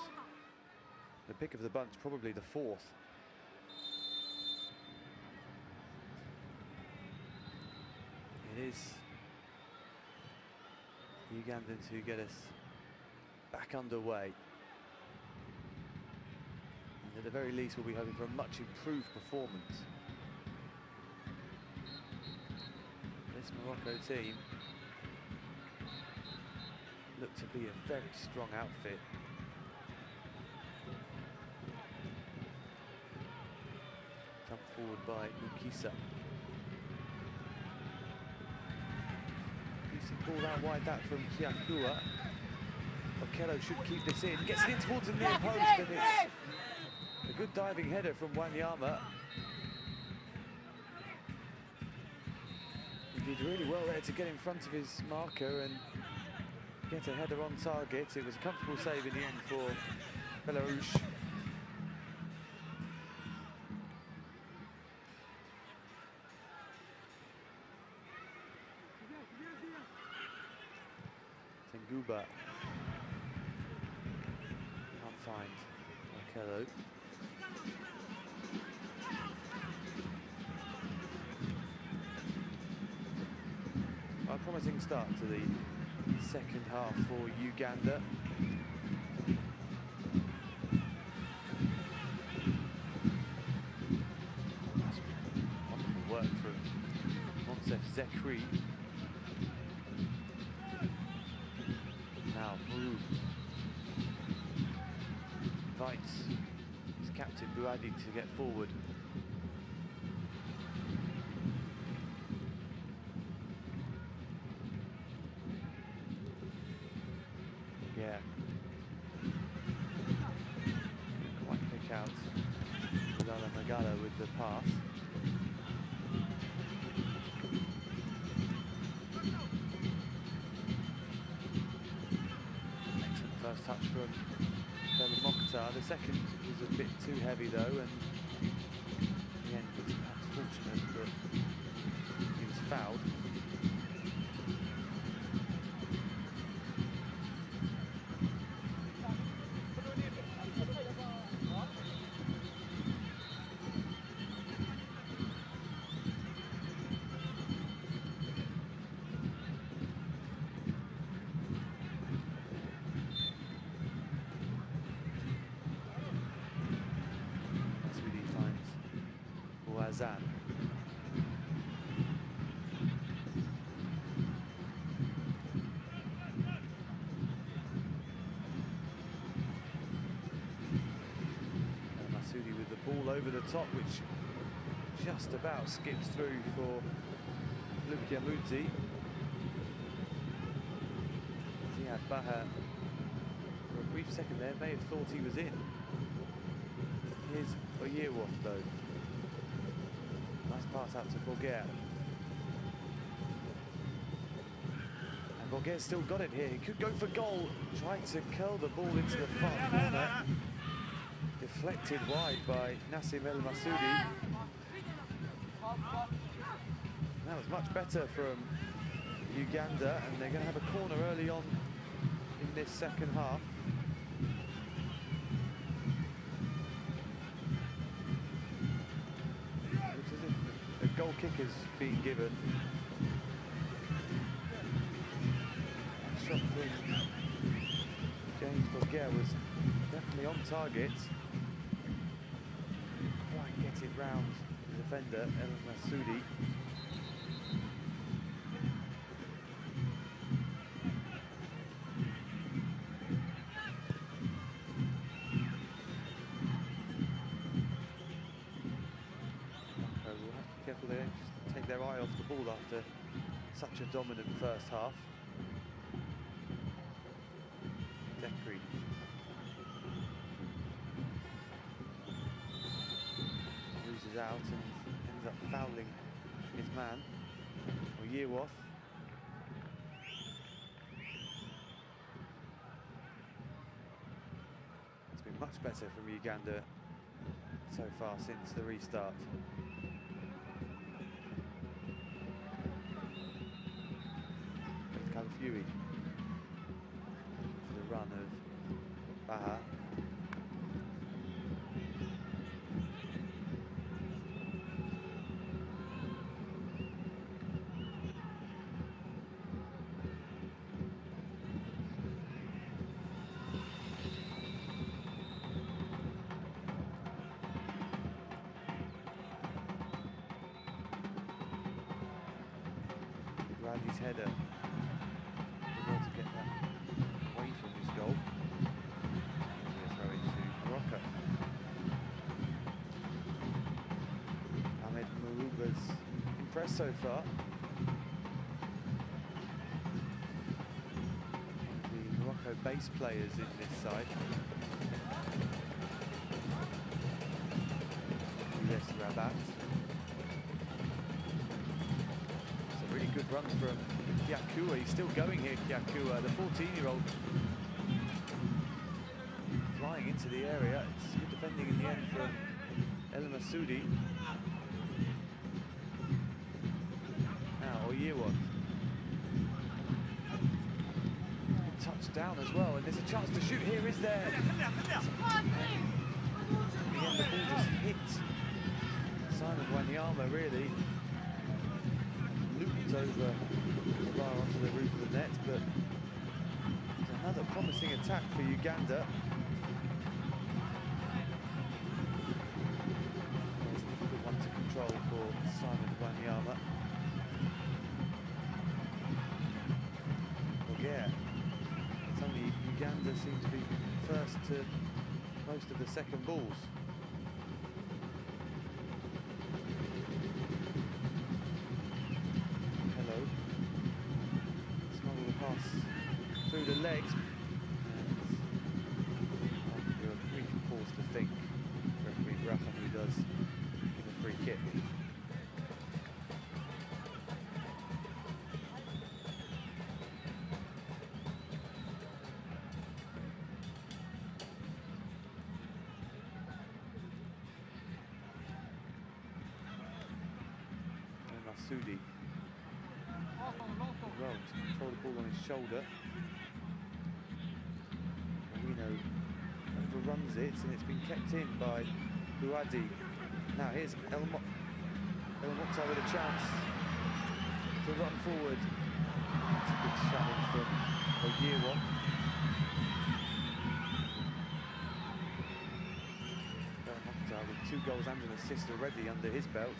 Speaker 2: The pick of the bunch, probably the 4th. It is the Ugandans who get us back underway. And at the very least, we'll be hoping for a much improved performance. This Morocco team look to be a very strong outfit. Jumped forward by Ukisa. Decent ball out wide, that from Kiakua. Okello should keep this in. Gets it in towards the near post, and it's a good diving header from Wanyama. He did really well there to get in front of his marker and get a header on target. It was a comfortable save in the end for Belarus. Tenguba can't find Okello. A promising start to the second half for Uganda. That's wonderful work from Monsef Zekri. Now Muru invites his captain Buadi to get forward. Yeah, couldn't quite pick out Lala Magala with the pass. Excellent first touch from Bella Mokhtar. The second was a bit too heavy though, and in the end was perhaps fortunate that he was fouled. Zan. Masudi with the ball over the top, which just about skips through for Lukia Mudzi. Ziad Baha, for a brief second there, may have thought he was in. Here's Oyewov though. Nice pass out to Boguer. And Boguer's still got it here. He could go for goal. Trying to curl the ball into the far corner. Deflected wide by Nassim El Masudi. That was much better from Uganda, and they're going to have a corner early on in this second half. kickers being given. Shot from James Bourguer was definitely on target. Couldn't quite get it round the defender, El Massoudi. Will have to be careful they don't just take their eye off the ball after such a dominant first half. Dekri. Loses out and ends up fouling his man, Oyewolf. It's been much better from Uganda so far since the restart. Calfury for the run of Baha. Bradley's header. Able to get that away from his goal. We'll throw into Morocco. Ahmed Marouba's impressed so far. The Morocco base players in this side. Yes, Rabat. Really good run from Kiakua. He's still going here, Kiakua, the 14-year-old. Flying into the area. It's good defending in the end from El Massoudi. Now, Oyewolf. Touchdown as well, and there's a chance to shoot here, is there? In the end, the ball just hit Simon Wanyama, really. Looped over the bar onto the roof of the net, but another promising attack for Uganda. It's a difficult one to control for Simon Wanyama. Well, yeah, suddenly Uganda seems to be first to most of the second balls. Through the legs, and after a brief pause to think, referee Brahanu does give a free kick. And Massoudi. Well, to control the ball on his shoulder. Overruns it, and it's been kept in by Buadi. Now here's El Mokhtar with a chance to run forward. That's a good challenge from Oyewolf. El Mokhtar with 2 goals and an assist already under his belt.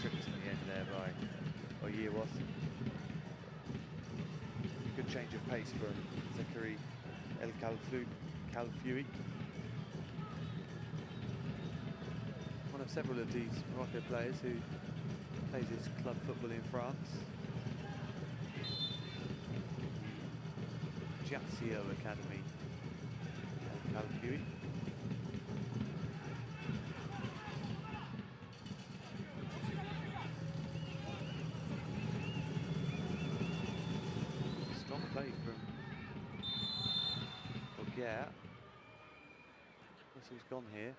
Speaker 2: Tripped in the end there by Oyewolf. Good change of pace from Zachary El Calfury. One of several of these Morocco players who plays his club football in France. Giazio Academy, El Calfury. Play from Bourguer. Whistle's gone here.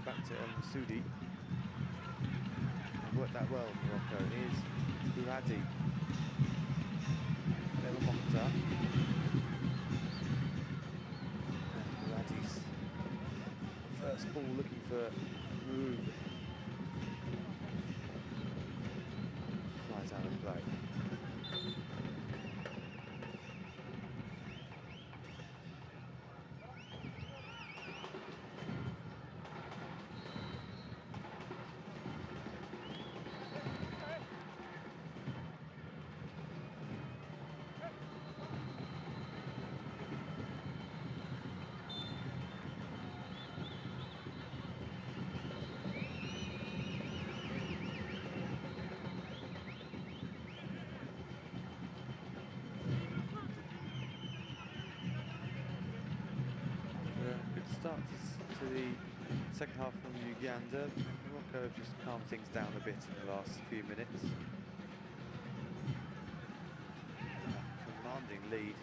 Speaker 2: back to El Masoudi. They've worked that well, Morocco. Here's Bouradi. Bella Mokhtar. And Bouradi's first ball looking for Mouroub. Flies out of play. Start to the second half from Uganda. Morocco have just calmed things down a bit in the last few minutes. Commanding lead.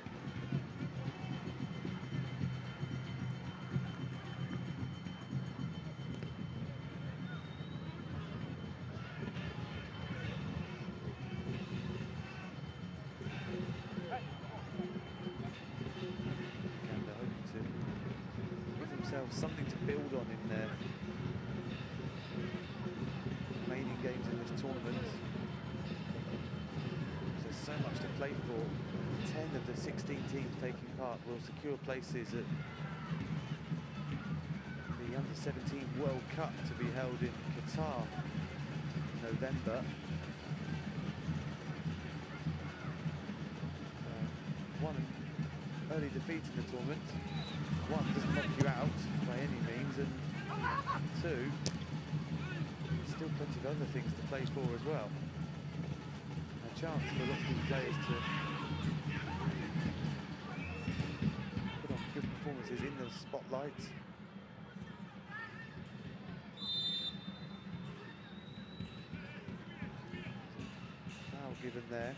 Speaker 2: Uganda hoping to give themselves something to build on in their remaining games in this tournament. There's so much to play for. 10 of the 16 teams taking part will secure places at the Under-17 World Cup to be held in Qatar in November. One early defeat in the tournament. One, doesn't knock you out by any means, and two, there's still plenty of other things to play for as well. A chance for lots of these players to put on good performances in the spotlight. Foul given there.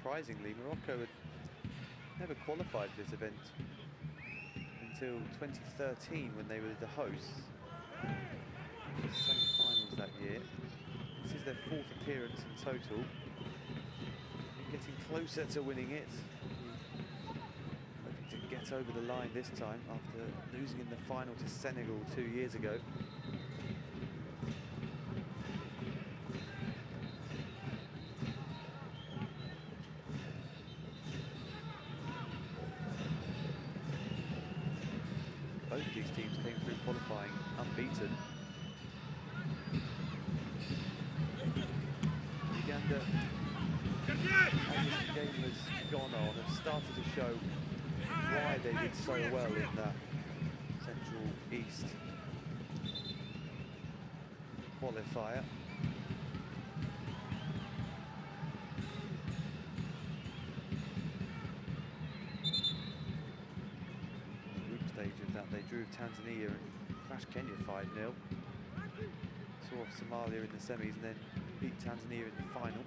Speaker 2: Surprisingly, Morocco had never qualified for this event until 2013 when they were the hosts. Semi-finals that year. This is their fourth appearance in total. Getting closer to winning it. Hoping to get over the line this time after losing in the final to Senegal 2 years ago. Both these teams came through qualifying unbeaten. Uganda, as this game has gone on, have started to show why they did so well in that Central East qualifier. Stage of that, they drew Tanzania and thrashed Kenya 5-0. Saw off Somalia in the semis and then beat Tanzania in the final.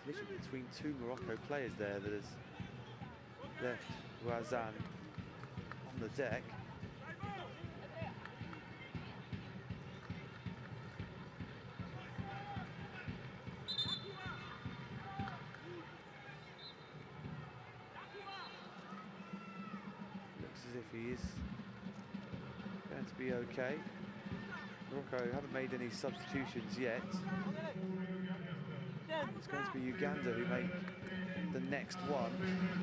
Speaker 2: There's a collision between two Morocco players there that has left Ouazan on the deck. As if he is going to be okay. Morocco haven't made any substitutions yet. It's going to be Uganda who make the next one.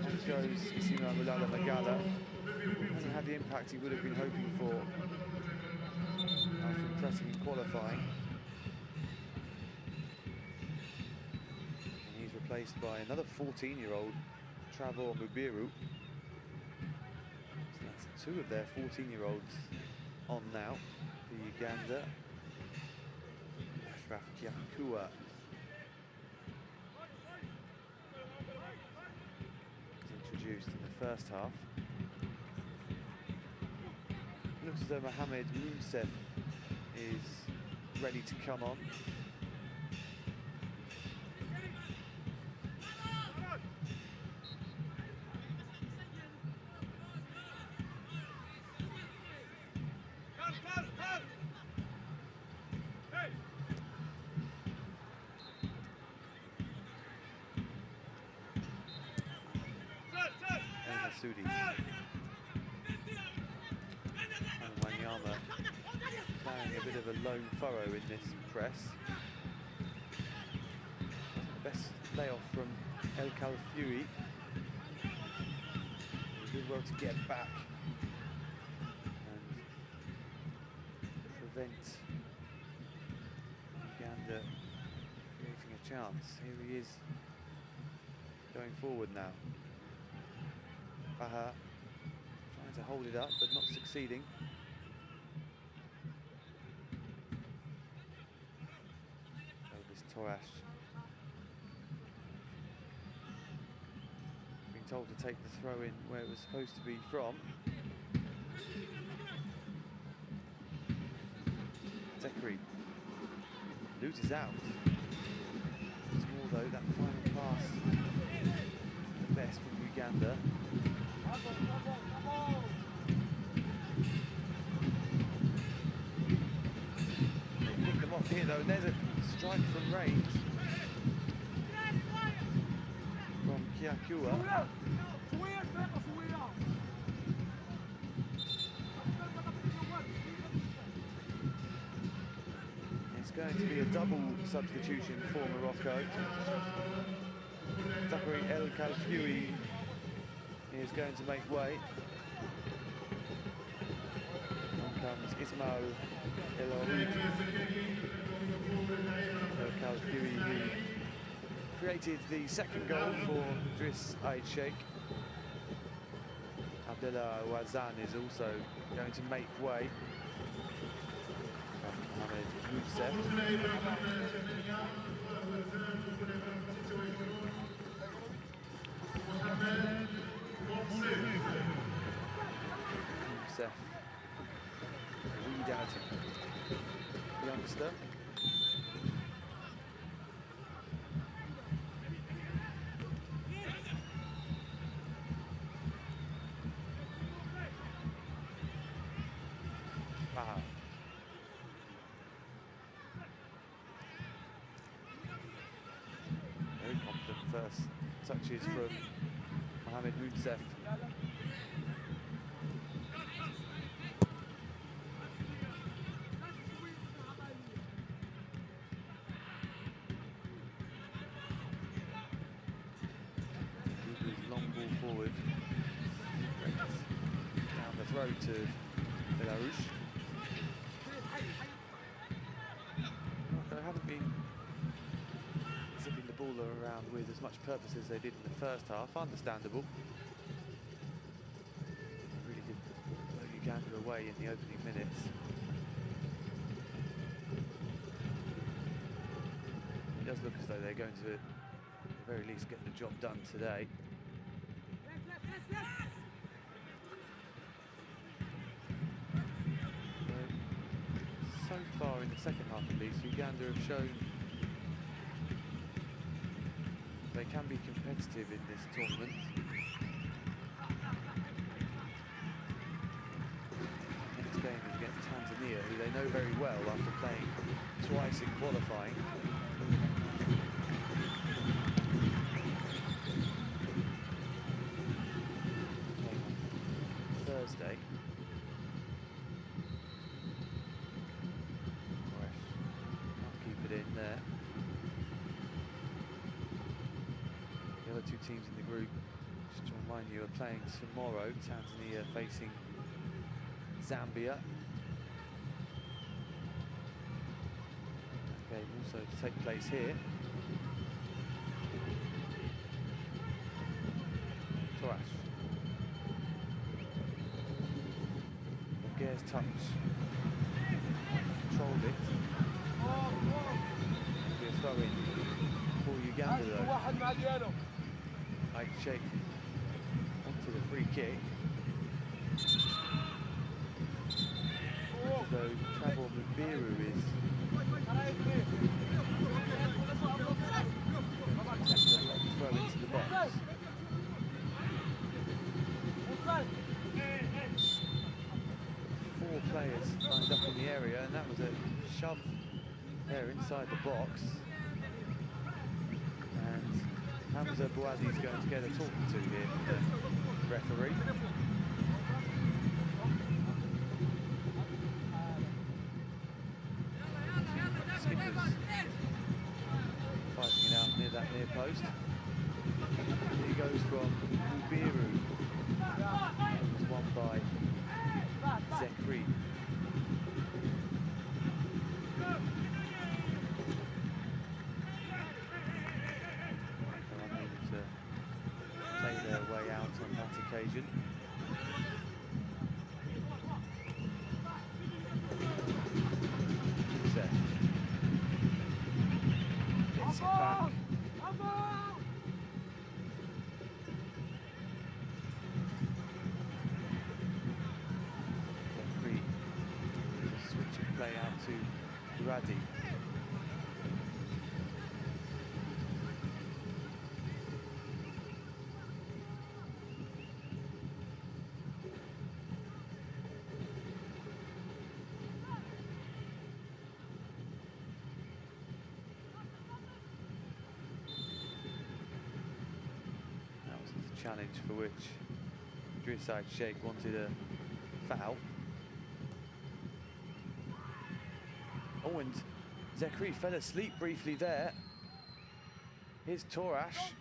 Speaker 2: Off goes Isima Mulala Magala. Hasn't had the impact he would have been hoping for after impressing in qualifying. And he's replaced by another 14-year-old, Travor Mubiru. two of their 14-year-olds on now for Uganda. Ashraf Kiakua was introduced in the first half. Looks as though Mohamed Youssef is ready to come on. Sudi. Wanyama playing a bit of a lone furrow in this press. The best layoff from El Khalfioui. He did well to get back and prevent Uganda creating a chance. Here he is going forward now. Baha trying to hold it up, but not succeeding. Elvis Torash being told to take the throw in where it was supposed to be from. Zekri loses out. It's more though, that final pass, the best from Uganda. They pick them off here though, and there's a strike from range from Kiakua. It's going to be a double substitution for Morocco. Zachary El Khalfioui is going to make way. On comes Ismail El Aoud. El Khalfioui, who created the second goal for Driss Aid Sheikh. Abdullah Wazan is also going to make way. Mohamed Youssef. Youssef, weed out youngster. Wow. Very confident first touches from Mohamed Youssef. Long ball forward, down the throat of Belarus. Morocco haven't been zipping the ball around with as much purpose as they did in the first half. Understandable. They really did blow Uganda away in the opening minutes. It does look as though they're going to, at the very least, get the job done today. So far in the second half at least, Uganda have shown they can be competitive in this tournament. Next game is against Tanzania, who they know very well after playing twice in qualifying. Thursday. Can't keep it in there. The other two teams in the group, just to remind you, are playing tomorrow. Tanzania facing Zambia. That game also to take place here. Torash. Bourguer's touch. Controlled it. Be a throw in for Uganda though. Sheikh onto the free kick. Though Trevor Mbiru is throw into the box. Four players lined up in the area, and that was a shove there inside the box. And Hamza Bouazi's going to get a talking to here from the referee. Skippers fighting it out near that near post. He goes from Mubiru. It was won by Zekri. Unable to play their way out on that occasion. Zef gets it back. Switch of play out to Radi. That was the challenge for which Idrissa Sheikh wanted a foul. Oh, and Zekri fell asleep briefly there. Here's Torash.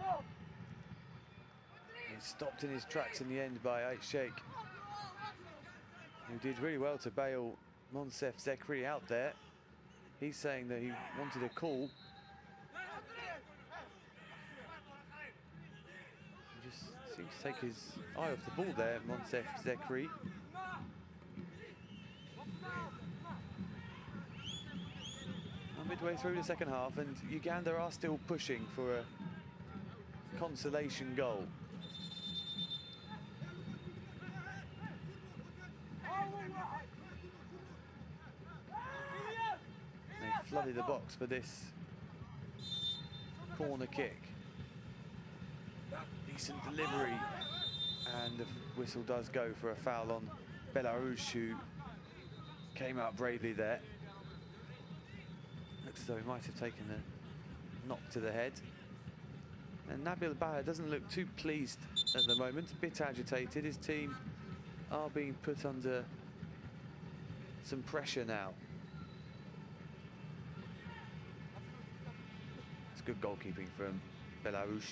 Speaker 2: He's stopped in his tracks in the end by Ait Sheikh, who did really well to bail Monsef Zekri out there. He's saying that he wanted a call. He just seems to take his eye off the ball there, Monsef Zekri. Midway through the second half, and Uganda are still pushing for a consolation goal. They flooded the box for this corner kick. Decent delivery, and the whistle does go for a foul on Belarus, who came out bravely there. Looks as though he might have taken a knock to the head. And Nabil Baha doesn't look too pleased at the moment, a bit agitated. His team are being put under some pressure now. It's good goalkeeping from Belarus.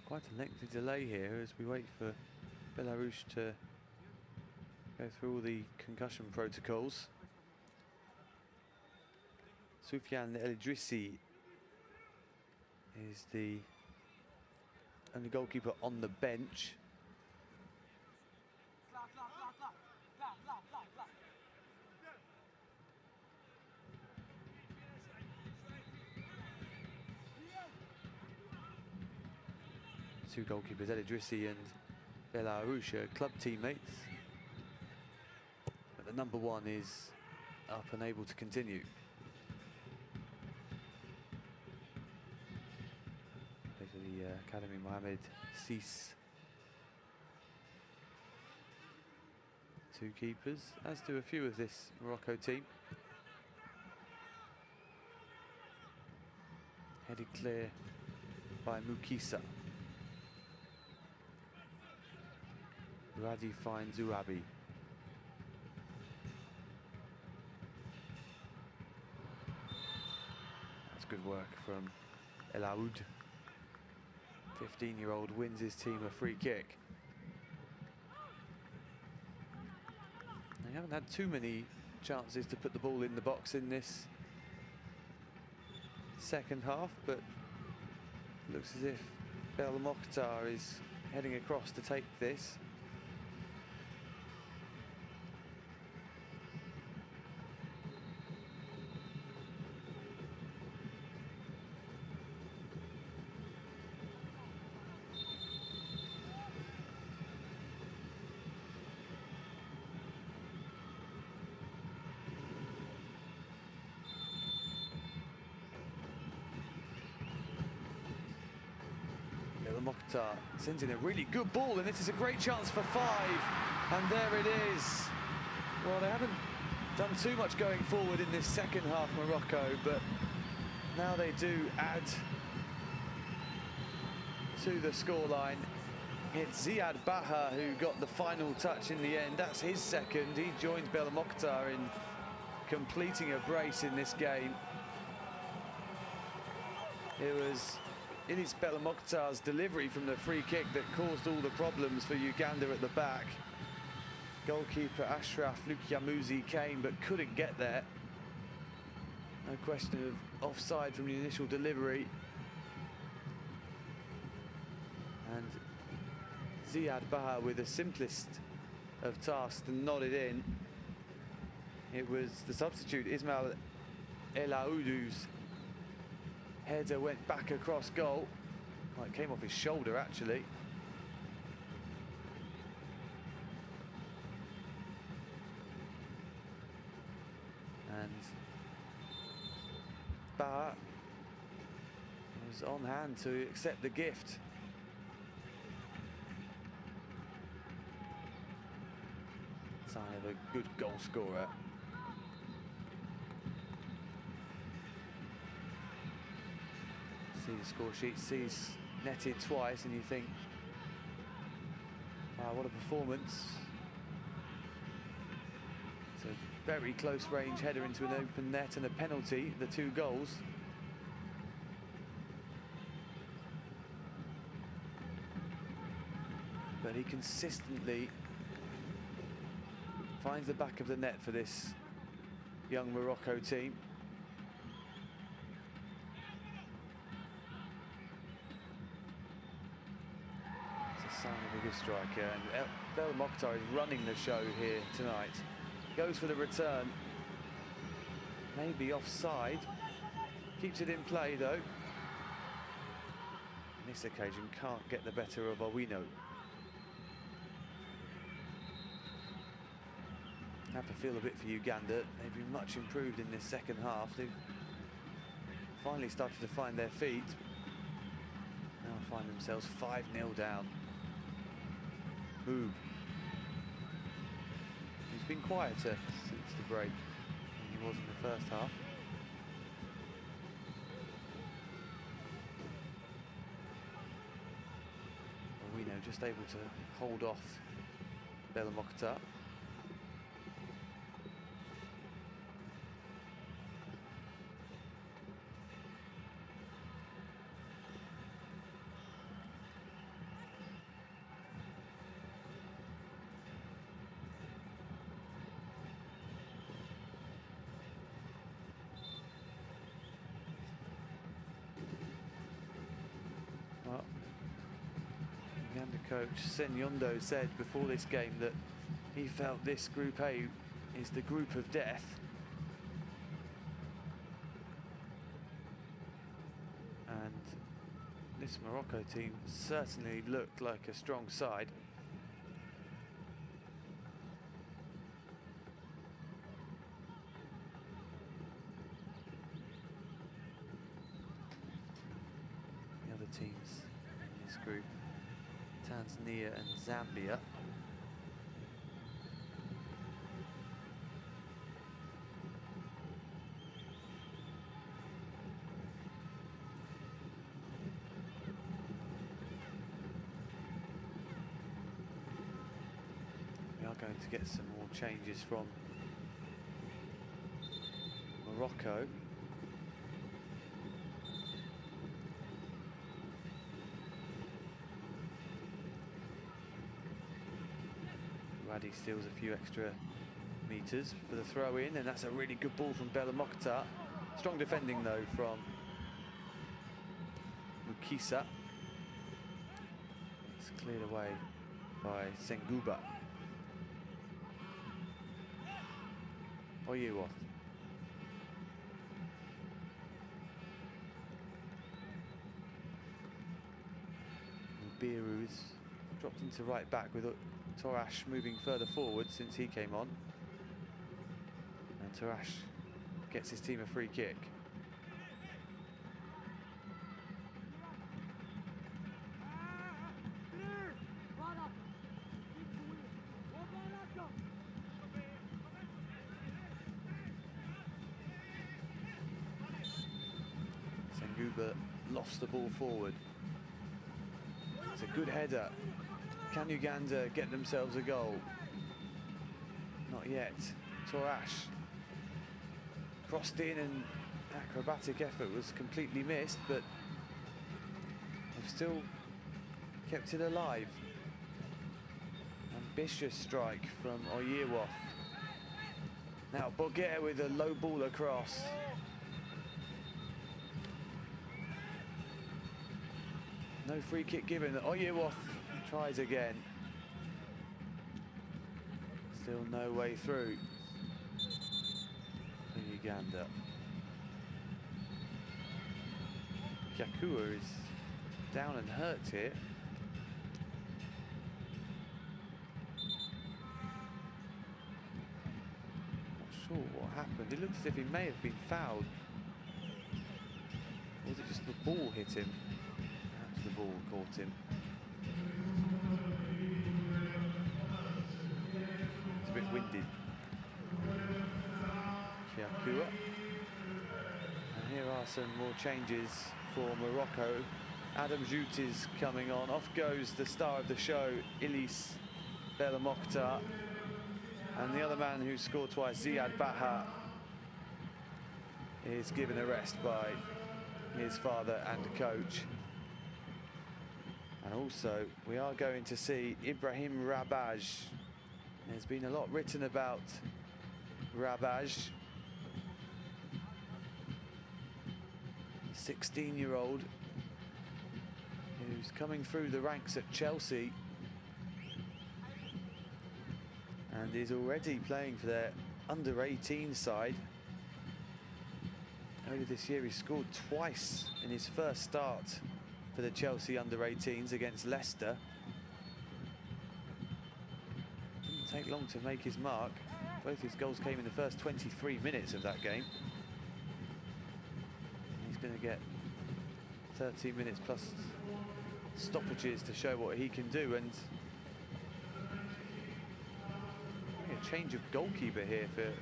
Speaker 2: Quite a lengthy delay here as we wait for Belarus to go through all the concussion protocols. Soufiane El Idrissi is the only goalkeeper on the bench. Two goalkeepers, El Idrissi and Belarus, are club teammates. But the number one is up and able to continue. Plays for the academy, Mohamed Sis. Two keepers, as do a few of this Morocco team. Headed clear by Mukisa. Radi finds Uabi. That's good work from El Aoud. 15-year-old wins his team a free kick. They haven't had too many chances to put the ball in the box in this second half, but looks as if Bel Mokhtar is heading across to take this. Mokhtar sends in a really good ball, and this is a great chance for 5, and there it is. Well, they haven't done too much going forward in this second half, Morocco, but now they do add to the scoreline. It's Ziad Baha who got the final touch in the end. That's his second. He joins Bel Mokhtar in completing a brace in this game. It was Bel Mokhtar's delivery from the free kick that caused all the problems for Uganda at the back. Goalkeeper Ashraf Lukyamuzi came but couldn't get there. No question of offside from the initial delivery. And Ziad Baha with the simplest of tasks to nod it in. It was the substitute Ismail El Aoudou's header went back across goal. Well, it came off his shoulder, actually. And Baha was on hand to accept the gift. Sign of a good goal scorer. See the score sheet, sees netted twice, and you think, wow, what a performance. It's a very close range header into an open net and a penalty, the 2 goals. But he consistently finds the back of the net for this young Morocco team. Sign of a good striker, and Bel Mokhtar is running the show here tonight. Goes for the return, maybe offside, keeps it in play though. On this occasion can't get the better of Owino. Have to feel a bit for Uganda. They've been much improved in this second half. They've finally started to find their feet. Now find themselves 5-0 down. Move. He's been quieter since the break than he was in the first half. Owino just able to hold off Bel Mokhtar. Well, Uganda coach Senyondo said before this game that he felt this Group A is the group of death. And this Morocco team certainly looked like a strong side. The other teams in this group, Tanzania and Zambia. going to get some more changes from Morocco. Wadi steals a few extra meters for the throw in, and that's a really good ball from Bella Mokhtar. Strong defending though from Mukisa. It's cleared away by Senguba. Oyewoth. Biru's dropped into right back with Torash moving further forward since he came on. And Torash gets his team a free kick. Senguba lofts the ball forward. It's a good header. Can Uganda get themselves a goal? Not yet. Torash crossed in, and acrobatic effort was completely missed, but they've still kept it alive. Ambitious strike from Oyewoth. Now Boguer with a low ball across. No free kick given. Oyewoth tries again. Still no way through for Uganda. Kyakua is down and hurt here. Not sure what happened. It looks as if he may have been fouled. Or was it just the ball hit him? Perhaps the ball caught him. It's a bit windy. Kyakua. And here are some more changes for Morocco. Adam Jout is coming on. Off goes the star of the show, Ilis Bella Mokhtar. And the other man who scored twice, Ziad Baha, is given a rest by his father and coach. And also, we are going to see Ibrahim Rabaj. There's been a lot written about Rabaj. 16-year-old who's coming through the ranks at Chelsea and is already playing for their under-18 side. Earlier this year he scored twice in his first start for the Chelsea under-18s against Leicester. Didn't take long to make his mark. Both his goals came in the first 23 minutes of that game. He's going to get 13 minutes plus stoppages to show what he can do. And a change of goalkeeper here for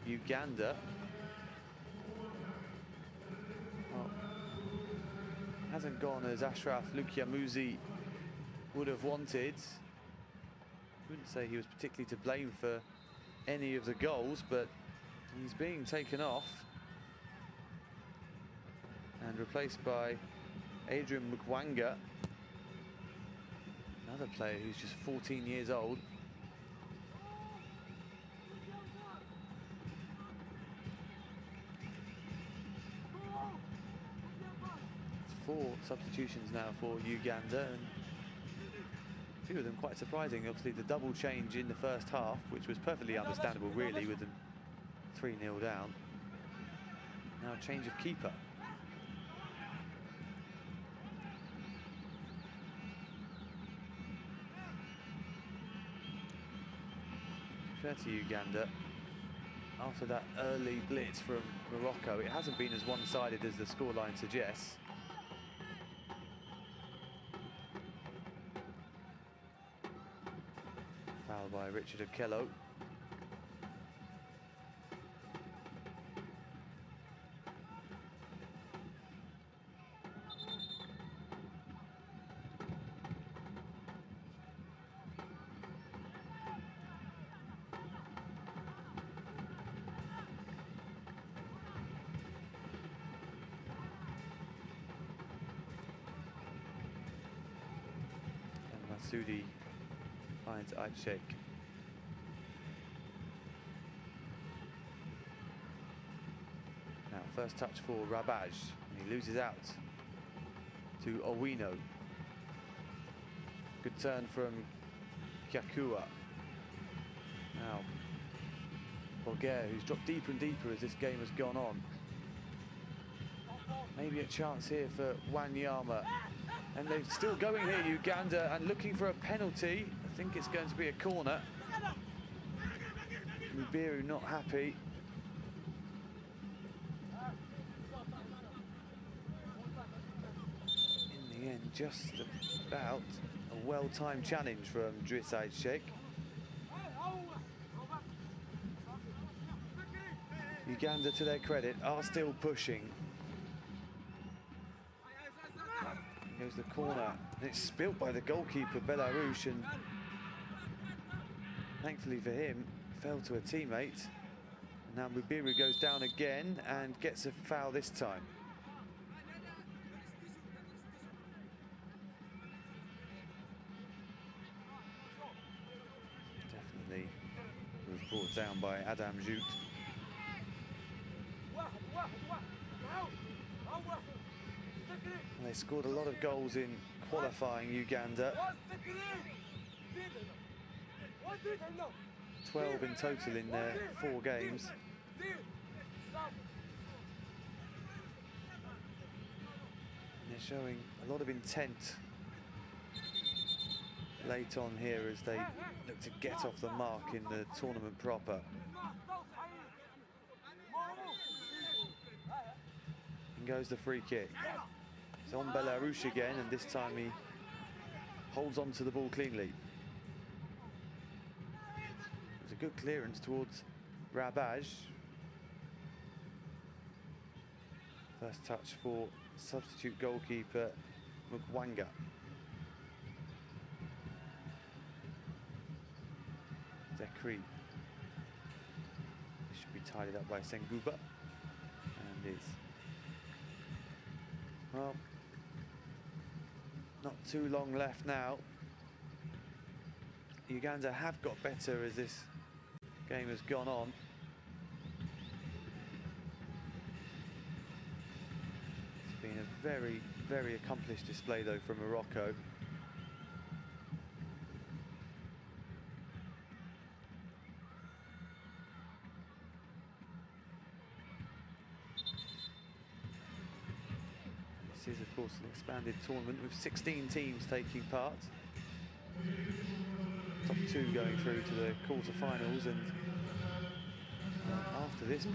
Speaker 2: Uganda. Well, hasn't gone as Ashraf Lukyamuzi would have wanted. I wouldn't say he was particularly to blame for any of the goals, but he's being taken off and replaced by Adrian Mukwanga, another player who's just 14 years old. It's 4 substitutions now for Uganda, and a few of them quite surprising. Obviously the double change in the first half, which was perfectly understandable really with them 3-0 down. Now a change of keeper. Fair to Uganda, after that early blitz from Morocco, it hasn't been as one-sided as the scoreline suggests. Foul by Richard Okello. Sudi finds Sheikh. Now, first touch for Rabaj. He loses out to Owino. Good turn from Kyakua. Now, Bulgaria, who's dropped deeper and deeper as this game has gone on. Maybe a chance here for Wanyama. And they're still going here, Uganda, and looking for a penalty. I think it's going to be a corner. Mubiru not happy. In the end, just about a well-timed challenge from Driss Sheikh. Uganda, to their credit, are still pushing. Goes the corner, and it's spilt by the goalkeeper, Belarus, and thankfully for him, fell to a teammate. Now Mubiru goes down again and gets a foul this time. Definitely was brought down by Adam Jout. They scored a lot of goals in qualifying, Uganda. 12 in total in their 4 games. And they're showing a lot of intent late on here as they look to get off the mark in the tournament proper. In goes the free kick. It's on Belarus again, and this time he holds on to the ball cleanly. It was a good clearance towards Rabaj. First touch for substitute goalkeeper Mugwanga. Zekri. This should be tidied up by Senguba, and is. Well, not too long left now. Uganda have got better as this game has gone on. It's been a very, very accomplished display though from Morocco. This is of course an expanded tournament with 16 teams taking part. Top 2 going through to the quarter-finals, and after this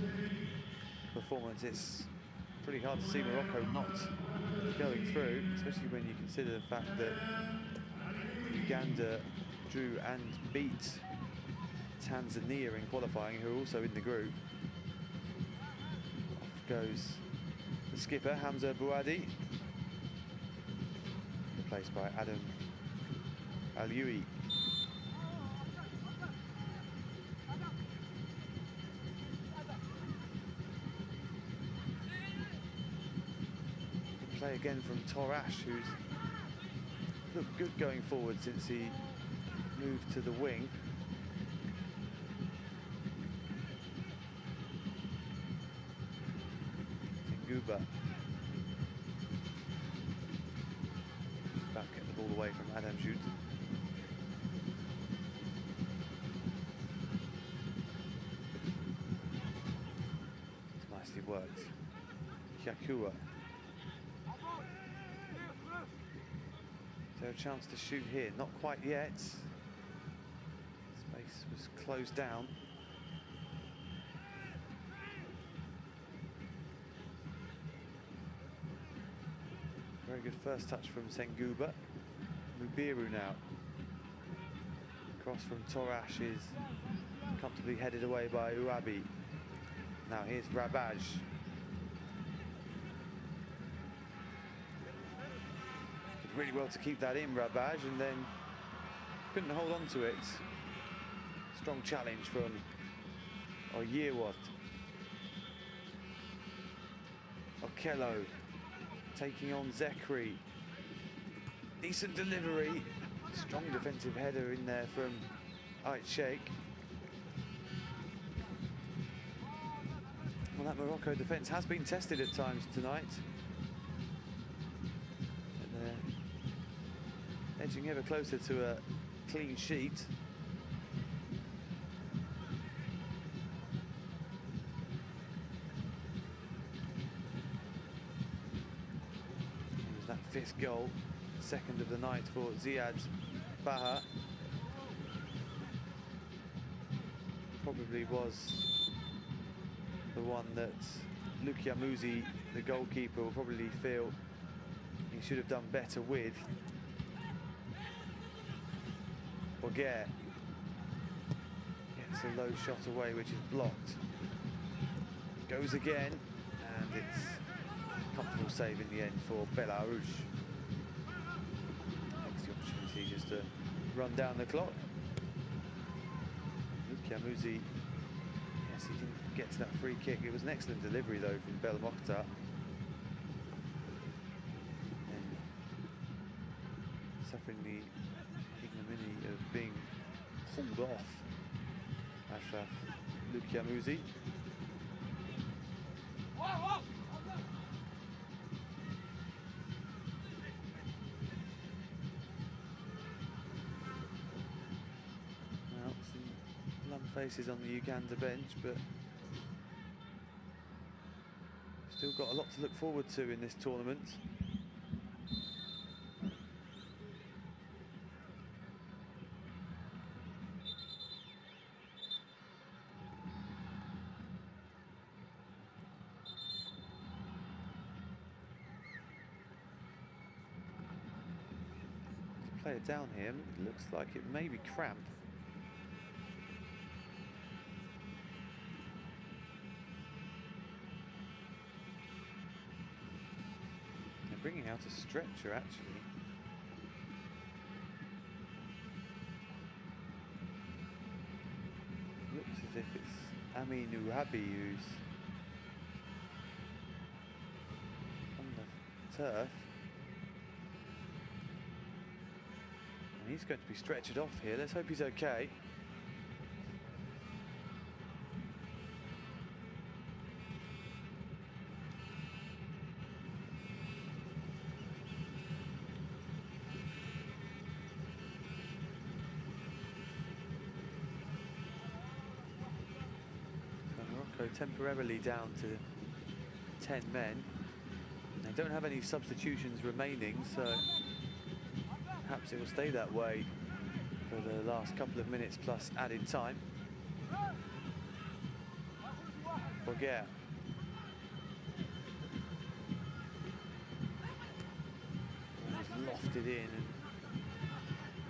Speaker 2: performance it's pretty hard to see Morocco not going through, especially when you consider the fact that Uganda drew and beat Tanzania in qualifying, who are also in the group. Off goes the skipper, Hamza Bouadi, replaced by Adam Alioui. Good play again from Torash, who's looked good going forward since he moved to the wing. Tinguba. Just about get the ball away from Adam Jout. It's nicely worked. Kyakua. Is there a chance to shoot here? Not quite yet. Space was closed down. Very good first touch from Senguba. Mubiru now. Cross from Torash is comfortably headed away by Uabi. Now here's Rabaj. Did really well to keep that in, Rabaj, and then couldn't hold on to it. Strong challenge from Oyewot. Okello taking on Zekri. Decent delivery, Strong defensive header in there from Ait Sheikh. Well, that Morocco defence has been tested at times tonight. And they're edging ever closer to a clean sheet. It was that 5th goal, 2nd of the night for Ziad Baha. Probably was the one that Lukia Muzi, the goalkeeper, will probably feel he should have done better with. Boguer gets a low shot away, which is blocked. Goes again, and it's a comfortable save in the end for Belarus. Takes the opportunity just to run down the clock. Lukia Muzi, yes, he didn't get to that free kick. It was an excellent delivery though from Bel Mokhtar. And suffering the ignominy of being pulled off. Ashraf Lukia Muzi. Well, some glum faces on the Uganda bench, but still got a lot to look forward to in this tournament. Play it down here. It looks like it may be cramp. They're bringing out a stretcher actually. Looks as if it's Amin Uhabi who's on the turf. And he's going to be stretchered off here. Let's hope he's okay. So Morocco temporarily down to 10 men. They don't have any substitutions remaining, so perhaps it will stay that way for the last couple of minutes plus added time. Boguer. Was lofted in and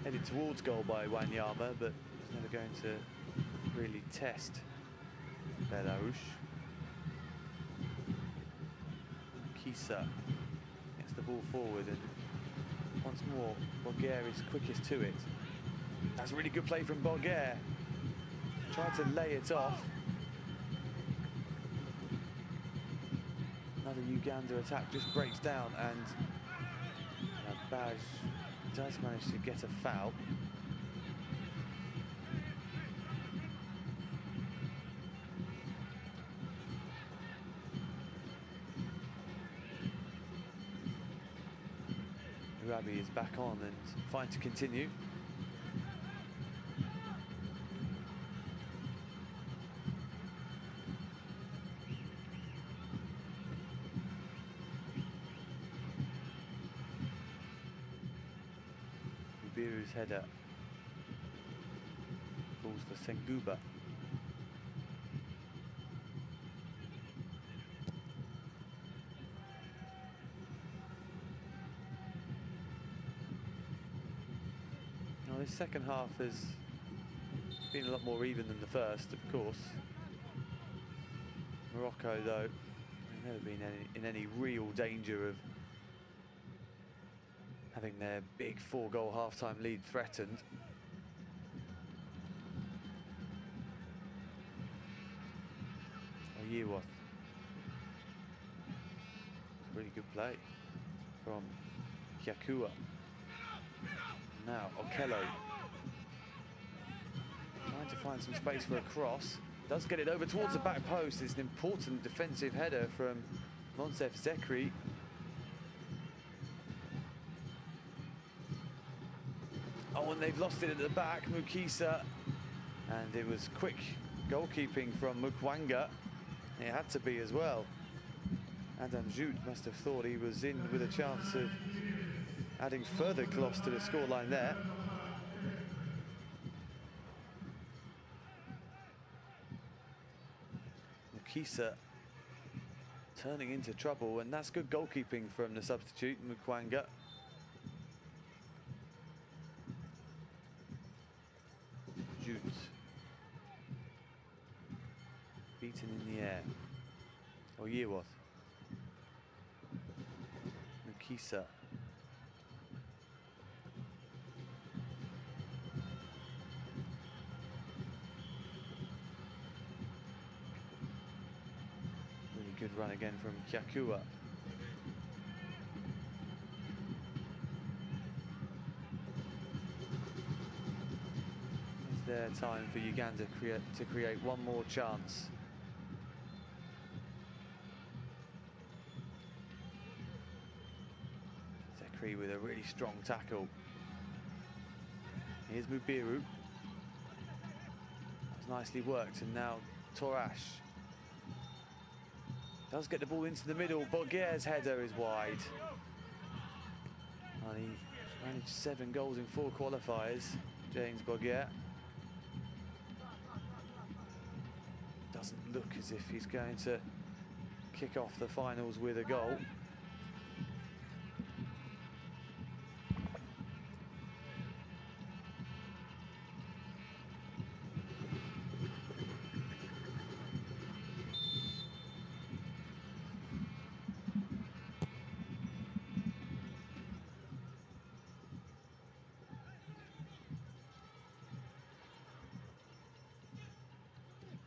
Speaker 2: headed towards goal by Wanyama, but he's never going to really test Belarus. Kisa gets the ball forward, and once more, Boguer is quickest to it. That's a really good play from Boguer. Tried to lay it off. Another Uganda attack just breaks down, and Baj does manage to get a foul. Rabi is back on and fine to continue. Biru's header falls for Senguba. Now this second half has been a lot more even than the first, of course. Morocco, though, have never been in any real danger of having their big 4-goal half-time lead threatened. Yearworth. Really good play from Kyakua. Now, Okello trying to find some space for a cross. Does get it over towards the back post. It's an important defensive header from Monsef Zekri. Oh, and they've lost it at the back, Mukisa. And it was quick goalkeeping from Mukwanga. It had to be as well. Adam Jout must have thought he was in with a chance of adding further gloss to the scoreline there. Mukisa turning into trouble, and that's good goalkeeping from the substitute, Mukwanga. Jout. Beaten in the air. Or Yearwoth. Mukisa. Really good run again from Kyakua. Is there time for Uganda to create one more chance? Zekri with a really strong tackle. Here's Mubiru. That's nicely worked, and now Torash does get the ball into the middle. Boguer's header is wide. And he managed 7 goals in 4 qualifiers, James Boguer. Doesn't look as if he's going to kick off the finals with a goal.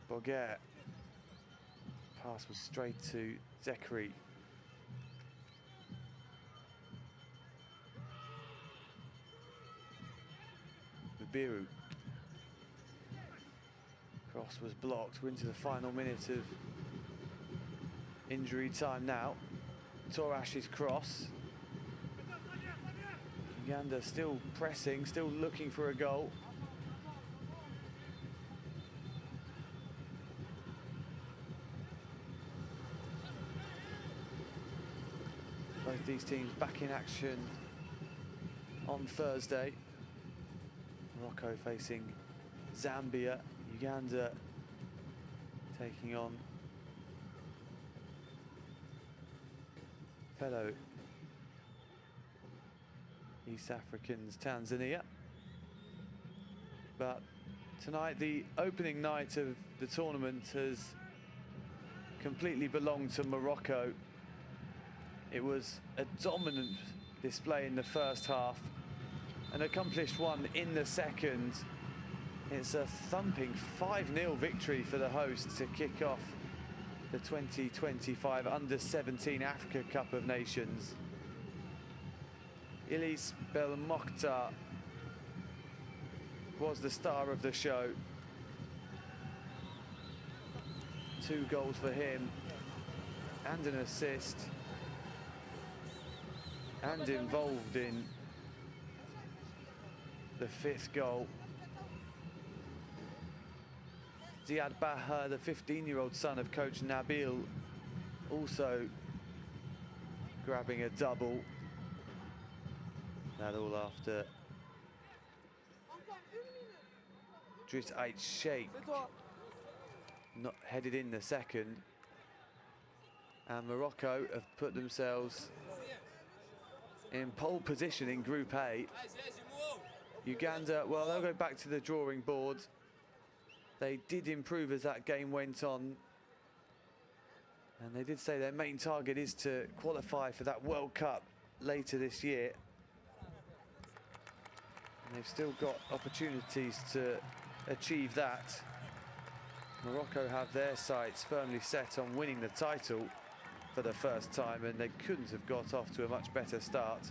Speaker 2: Boguer. Pass was straight to Zekri. Mubiru. Cross was blocked. We're into the final minute of injury time now. Torash's cross. Uganda still pressing, still looking for a goal. Both these teams back in action on Thursday. Morocco facing Zambia, Uganda taking on fellow East Africans, Tanzania. But tonight, the opening night of the tournament has completely belonged to Morocco. It was a dominant display in the first half, an accomplished one in the second. It's a thumping 5-0 victory for the hosts to kick off the 2025 Under-17 Africa Cup of Nations. Ilis Belmokhtar was the star of the show. 2 goals for him and an assist, and involved in the 5th goal. Ziad Baha, the 15-year-old son of coach Nabil, also grabbing a double. That all after Driss Ait Sheikh not headed in the second. And Morocco have put themselves in pole position in Group A. Uganda, well, they'll go back to the drawing board. They did improve as that game went on. And they did say their main target is to qualify for that World Cup later this year. And they've still got opportunities to achieve that. Morocco have their sights firmly set on winning the title for the first time, and they couldn't have got off to a much better start.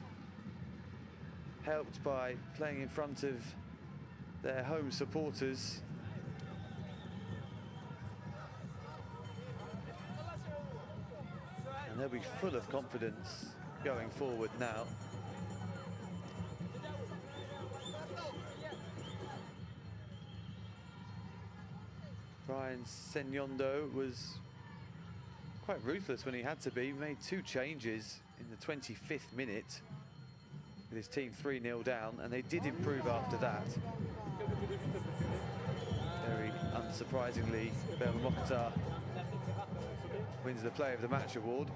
Speaker 2: helped by playing in front of their home supporters. And they'll be full of confidence going forward now. Brian Senyondo was quite ruthless when he had to be. He made 2 changes in the 25th minute with his team 3-0 down, and they did improve after that. Very unsurprisingly, Bel Mokhtar wins the Player of the Match award.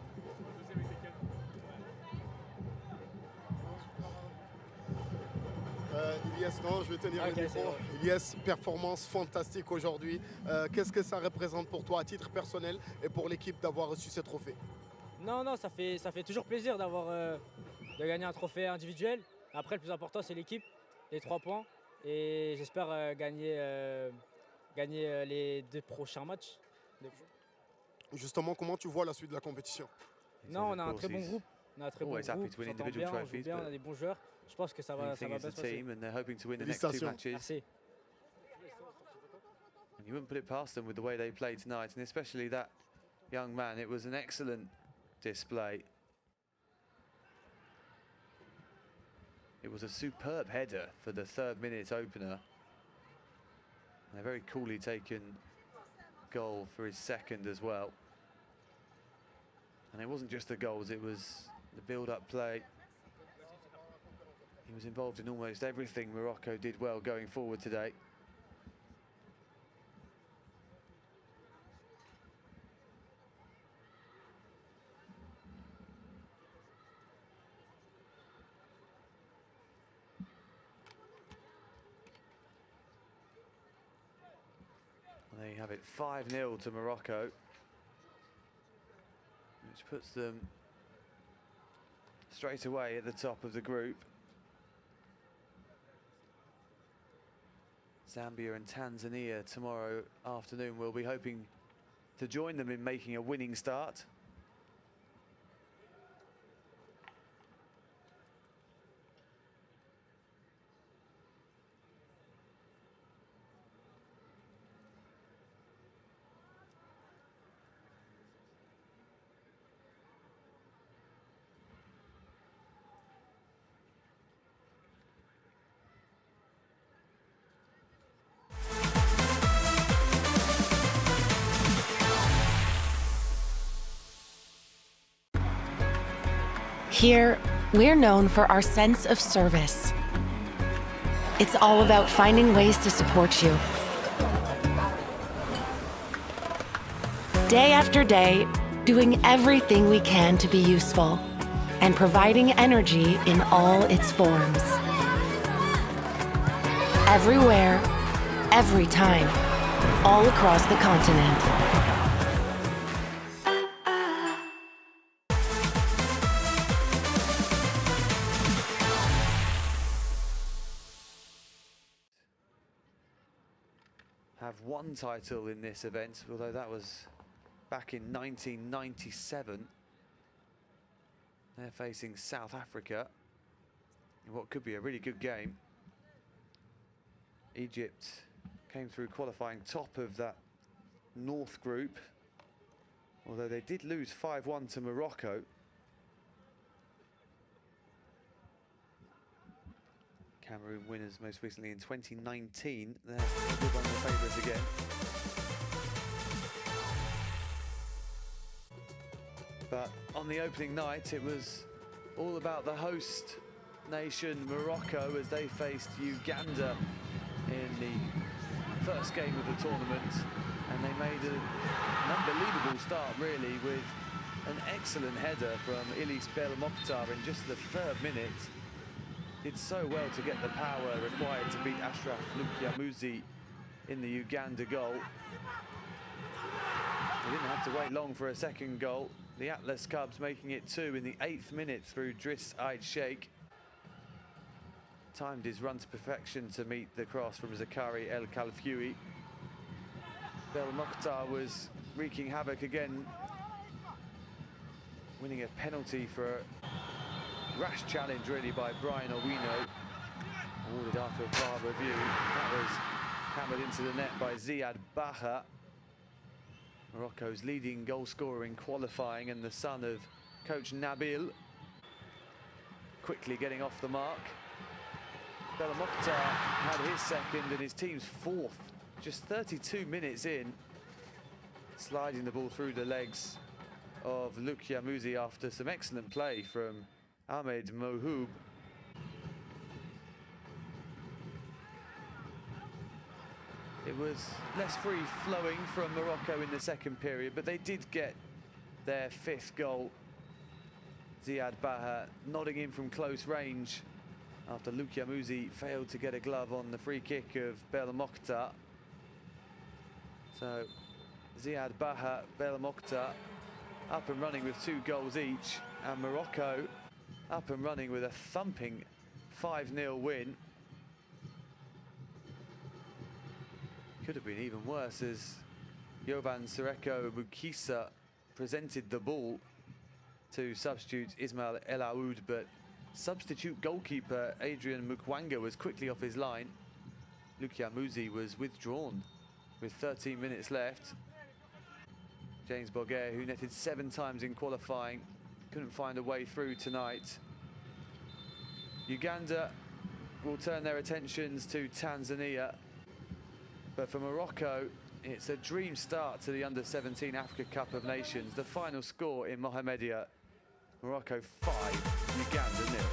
Speaker 3: Ilyes, non, je vais tenir le micro. Ilyes, performance fantastique aujourd'hui. Qu'est-ce que ça représente pour toi à titre personnel et pour l'équipe d'avoir reçu ce trophée?
Speaker 4: Non, ça fait toujours plaisir de gagner un trophée individuel. Après, le plus important, c'est l'équipe, les 3 points. Et j'espère gagner les 2 prochains matchs.
Speaker 3: Justement, comment tu vois la suite de la compétition?
Speaker 4: Non, on a un très bon groupe. On a un très bon groupe, on s'entend bien, on joue bien, on a des bons joueurs. Je pense que ça va bien se passer. Merci.
Speaker 2: And you wouldn't put it past them with the way they played tonight, and especially that young man. It was an excellent display. It was a superb header for the 3rd minute opener. And a very coolly taken goal for his 2nd as well. And it wasn't just the goals, it was the build-up play. He was involved in almost everything Morocco did well going forward today. There you have it, 5-0 to Morocco, which puts them straight away at the top of the group. Zambia and Tanzania tomorrow afternoon. We'll be hoping to join them in making a winning start.
Speaker 1: Here, we're known for our sense of service. It's all about finding ways to support you. Day after day, doing everything we can to be useful and providing energy in all its forms. Everywhere, every time, all across the continent.
Speaker 2: Have one title in this event, although that was back in 1997. They're facing South Africa in what could be a really good game. Egypt came through qualifying top of that North group, although they did lose 5-1 to Morocco. Cameroon winners most recently in 2019. They're good on the favourites again. But on the opening night, it was all about the host nation, Morocco, as they faced Uganda in the first game of the tournament. And they made an unbelievable start, really, with an excellent header from Ilyes Bel Mokhtar in just the 3rd minute. Did so well to get the power required to beat Ashraf Lukyamuzi in the Uganda goal. They didn't have to wait long for a 2nd goal. The Atlas Cubs making it 2 in the 8th minute through Driss Eid Sheikh. Timed his run to perfection to meet the cross from Zakari El Khalfioui. Bel Mokhtar was wreaking havoc again, winning a penalty for rash challenge really by Brian Owino. Awarded after a VAR review. That was hammered into the net by Ziad Baha, Morocco's leading goal scorer in qualifying and the son of coach Nabil. Quickly getting off the mark. Bella Mokhtar had his second and his team's fourth, just 32 minutes in. Sliding the ball through the legs of Luc Yamuzi after some excellent play from Ahmed Mohoub. It was less free-flowing from Morocco in the second period, but they did get their fifth goal. Ziad Baha nodding in from close range after Luc Yamuzi failed to get a glove on the free kick of Bella Mokhtar. So Ziad Baha, Bella Mokhtar up and running with 2 goals each, and Morocco up and running with a thumping 5-0 win. Could have been even worse as Jovan Sereko Mukisa presented the ball to substitute Ismail El Aoud, but substitute goalkeeper Adrian Mukwanga was quickly off his line. Luc Yamuzi was withdrawn with 13 minutes left. James Boguer, who netted 7 times in qualifying, couldn't find a way through tonight. Uganda will turn their attentions to Tanzania. But for Morocco, it's a dream start to the Under-17 Africa Cup of Nations. The final score in Mohamedia, Morocco 5, Uganda 0.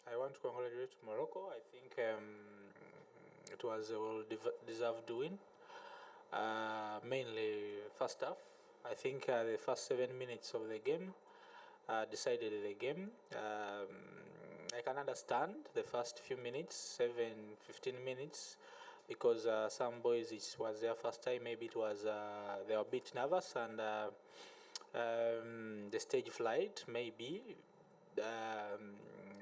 Speaker 5: I want to congratulate Morocco. I think it was a well-deserved win. Mainly first half. I think the first 7 minutes of the game decided the game. I can understand the first few minutes, 15 minutes, because some boys, it was their first time. Maybe it was they were a bit nervous, and the stage flight maybe.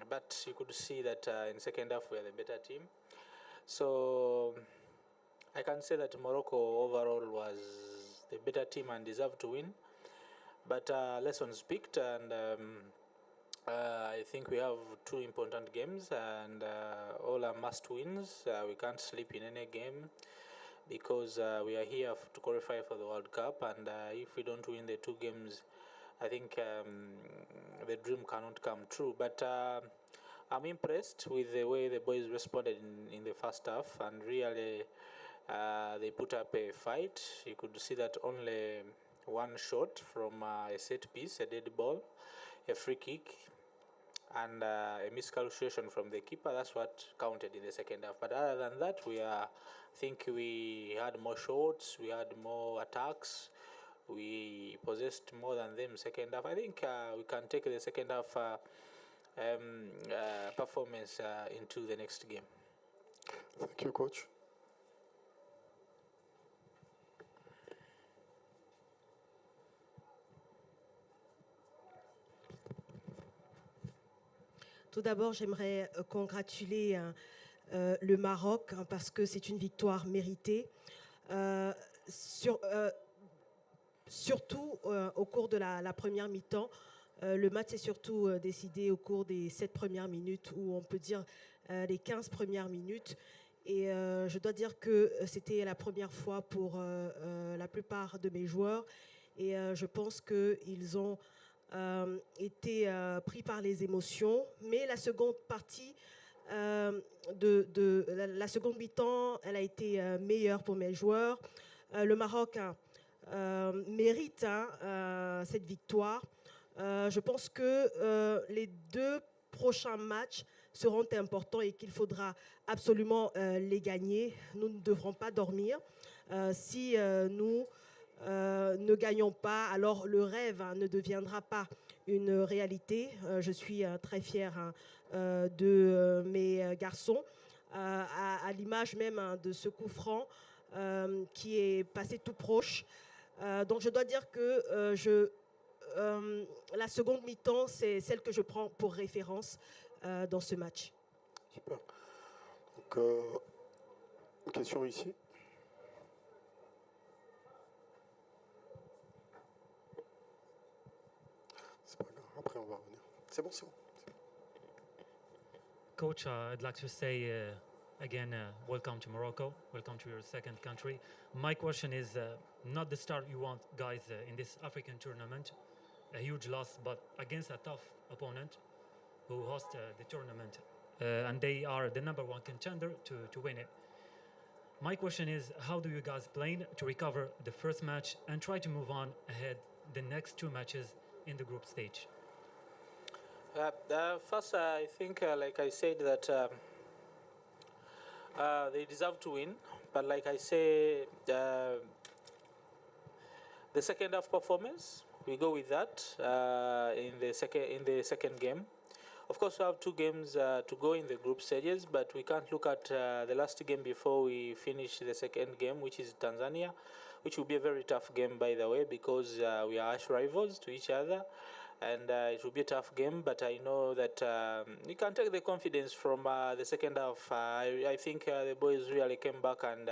Speaker 5: But you could see that in second half we are the better team. So I can say that Morocco overall was the better team and deserved to win. But lessons picked, and I think we have two important games, and all are must wins. We can't sleep in any game because we are here to qualify for the World Cup, and if we don't win the two games, I think the dream cannot come true. But I'm impressed with the way the boys responded in the first half, and really they put up a fight. You could see that only one shot from a set piece, a dead ball, a free kick, and a miscalculation from the keeper. That's what counted in the second half. But other than that, I think we had more shots, we had more attacks, we possessed more than them second half. I think we can take the second half performance into the next game.
Speaker 6: Thank you, coach.
Speaker 7: Tout d'abord, j'aimerais congratuler le Maroc parce que c'est une victoire méritée. Surtout au cours de la première mi-temps, le match est surtout décidé au cours des 7 premières minutes, ou on peut dire les 15 premières minutes. Et je dois dire que c'était la première fois pour la plupart de mes joueurs. Et je pense qu'ils ont été pris par les émotions. Mais la seconde partie la seconde mi-temps, elle a été meilleure pour mes joueurs. Le Maroc mérite cette victoire. Je pense que les 2 prochains matchs seront importants et qu'il faudra absolument les gagner. Nous ne devrons pas dormir. Si nous ne gagnons pas, alors le rêve ne deviendra pas une réalité. Je suis très fière de mes garçons, à l'image même de ce coup franc qui est passé tout proche. Donc je dois dire que la seconde mi-temps, c'est celle que je prends pour référence dans ce match.
Speaker 6: Super. Donc, une question ici. C'est pas grave, après on va revenir. C'est bon, c'est bon.
Speaker 8: Coach, I'd like to say again, welcome to Morocco. Welcome to your second country. My question is not the start you want, guys, in this African tournament. A huge loss, but against a tough opponent who host the tournament. And they are the #1 contender to win it. My question is, how do you guys plan to recover the first match and try to move on ahead the next 2 matches in the group stage?
Speaker 5: First, I think, like I said, that they deserve to win. But like I say, the second half performance, we go with that in the second game. Of course, we have 2 games to go in the group stages, but we can't look at the last game before we finish the second game, which is Tanzania, which will be a very tough game, by the way, because we are arch rivals to each other. And it will be a tough game, but I know that you can take the confidence from the second half. I think the boys really came back and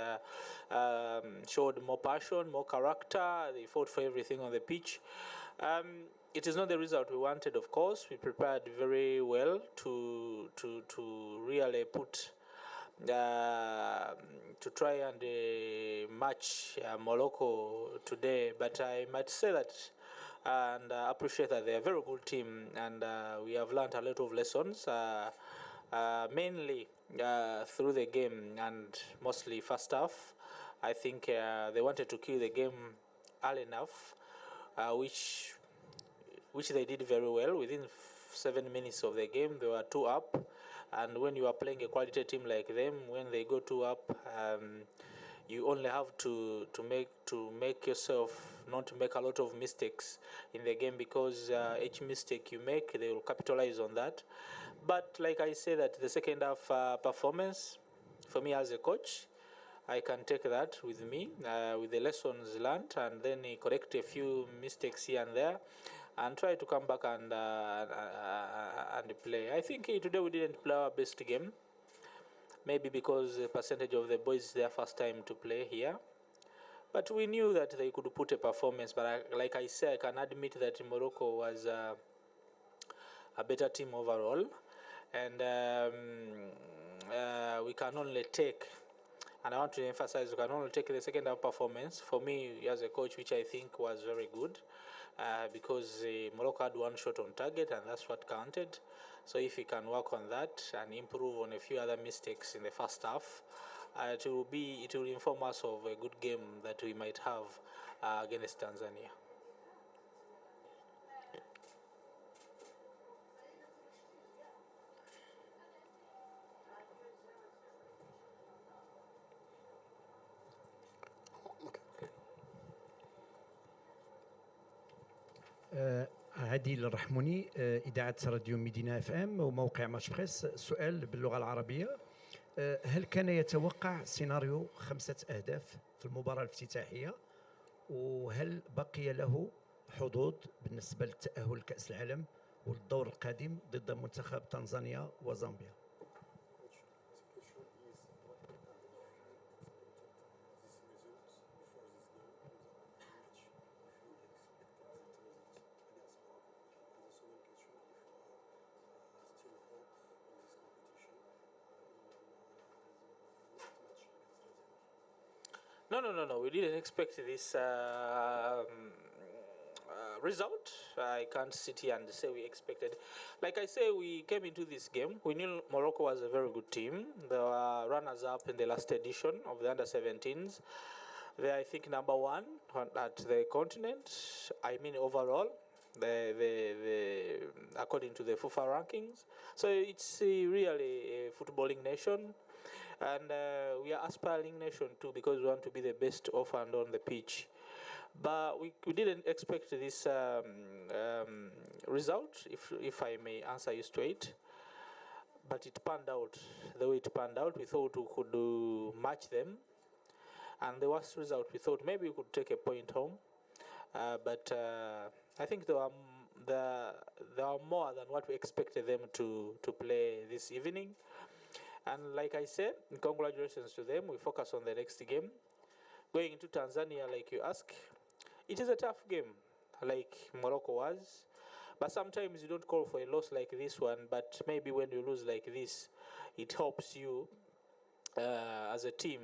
Speaker 5: showed more passion, more character. They fought for everything on the pitch. It is not the result we wanted, of course. We prepared very well to really put to try and match Morocco today. But I might say that and appreciate that they're a very good team, and we have learned a lot of lessons, mainly through the game and mostly first half. I think they wanted to kill the game early enough, which they did very well. Within 7 minutes of the game, they were 2 up, And when you are playing a quality team like them, when they go 2 up, you only have to make yourself not to make a lot of mistakes in the game, because each mistake you make, they will capitalize on that. But like I say, that the second half performance, for me as a coach, I can take that with me, with the lessons learned, and then correct a few mistakes here and there, and try to come back and play. I think today we didn't play our best game, maybe because the percentage of the boys their first time to play here. But we knew that they could put a performance. But like I said, I can admit that Morocco was a better team overall, and we can only take, and I want to emphasize, we can only take the second half performance, for me as a coach, which I think was very good, because Morocco had one shot on target, and that's what counted. So if we can work on that and improve on a few other mistakes in the first half, it will inform us of a good game that we might have against Tanzania.
Speaker 9: عادل الرحموني، إذاعة راديو مدينة اف ام وموقع ماتش بريس. سؤال باللغة العربية: هل كان يتوقع سيناريو 5 أهداف في المباراة الافتتاحية؟ وهل بقي له حظوظ بالنسبة للتأهل لكأس العالم والدور القادم ضد منتخب تنزانيا وزامبيا؟
Speaker 5: No. We didn't expect this result. I can't sit here and say we expected. Like I say, we came into this game. We knew Morocco was a very good team. They were runners-up in the last edition of the under-17s. They are, I think, number 1 at the continent. I mean, overall, according to the FIFA rankings. So it's really a footballing nation. And we are aspiring nation too, because we want to be the best off and on the pitch. But we didn't expect this result, if I may answer you straight. But it panned out the way it panned out. We thought we could match them. And the worst result, we thought maybe we could take a point home. But I think there are more than what we expected them to play this evening. And like I said, congratulations to them. We focus on the next game. Going into Tanzania, like you ask, it is a tough game, like Morocco was. But sometimes you don't call for a loss like this one, but maybe when you lose like this, it helps you as a team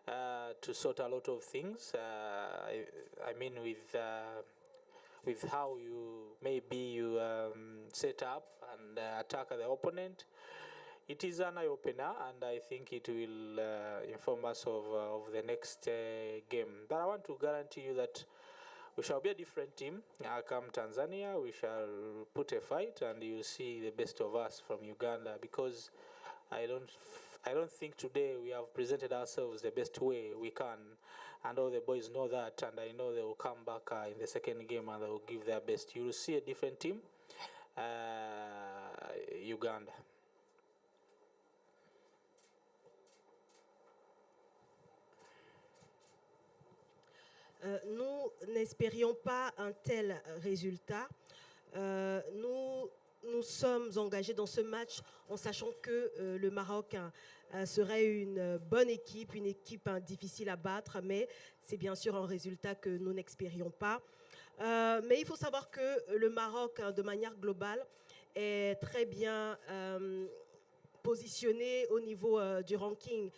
Speaker 5: to sort a lot of things. I mean, with how you set up and attack the opponent. It is an eye-opener, and I think it will inform us of the next game. But I want to guarantee you that we shall be a different team. Come Tanzania, we shall put a fight, and you'll see the best of us from Uganda, because I don't think today we have presented ourselves the best way we can, and all the boys know that, and I know they will come back in the second game and they will give their best. You will see a different team, Uganda.
Speaker 7: Nous n'espérions pas un tel résultat. Nous sommes engagés dans ce match en sachant que le Maroc serait une bonne équipe, une équipe difficile à battre, mais c'est bien sûr un résultat que nous n'espérions pas. Mais il faut savoir que le Maroc, de manière globale, est très bien positionné au niveau du ranking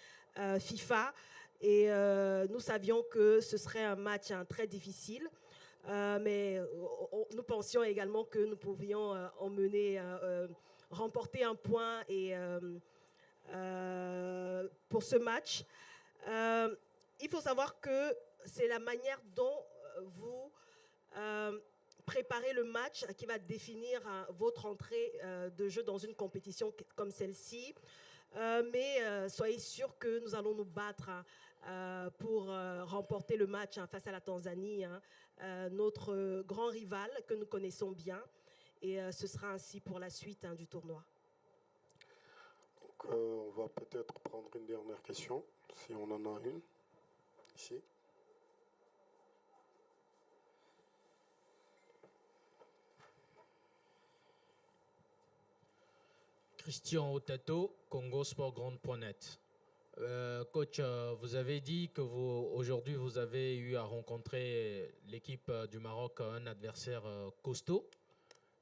Speaker 7: FIFA. Et nous savions que ce serait un match très difficile, mais nous pensions également que nous pouvions remporter un point pour ce match. Il faut savoir que c'est la manière dont vous préparer le match qui va définir votre entrée de jeu dans une compétition comme celle-ci. Mais soyez sûrs que nous allons nous battre pour remporter le match face à la Tanzanie, notre grand rival que nous connaissons bien. Et ce sera ainsi pour la suite du tournoi.
Speaker 6: Donc, on va peut-être prendre une dernière question, si on en a une, ici.
Speaker 10: Christian Otato, congosportgrande.net. Coach, vous avez dit que aujourd'hui vous avez eu à rencontrer l'équipe du Maroc, un adversaire costaud.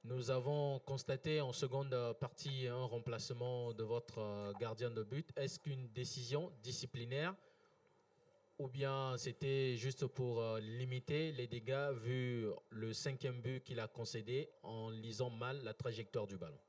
Speaker 10: Nous avons constaté en seconde partie un remplacement de votre gardien de but. Est-ce qu'une décision disciplinaire ou bien c'était juste pour limiter les dégâts vu le 5e but qu'il a concédé en lisant mal la trajectoire du ballon?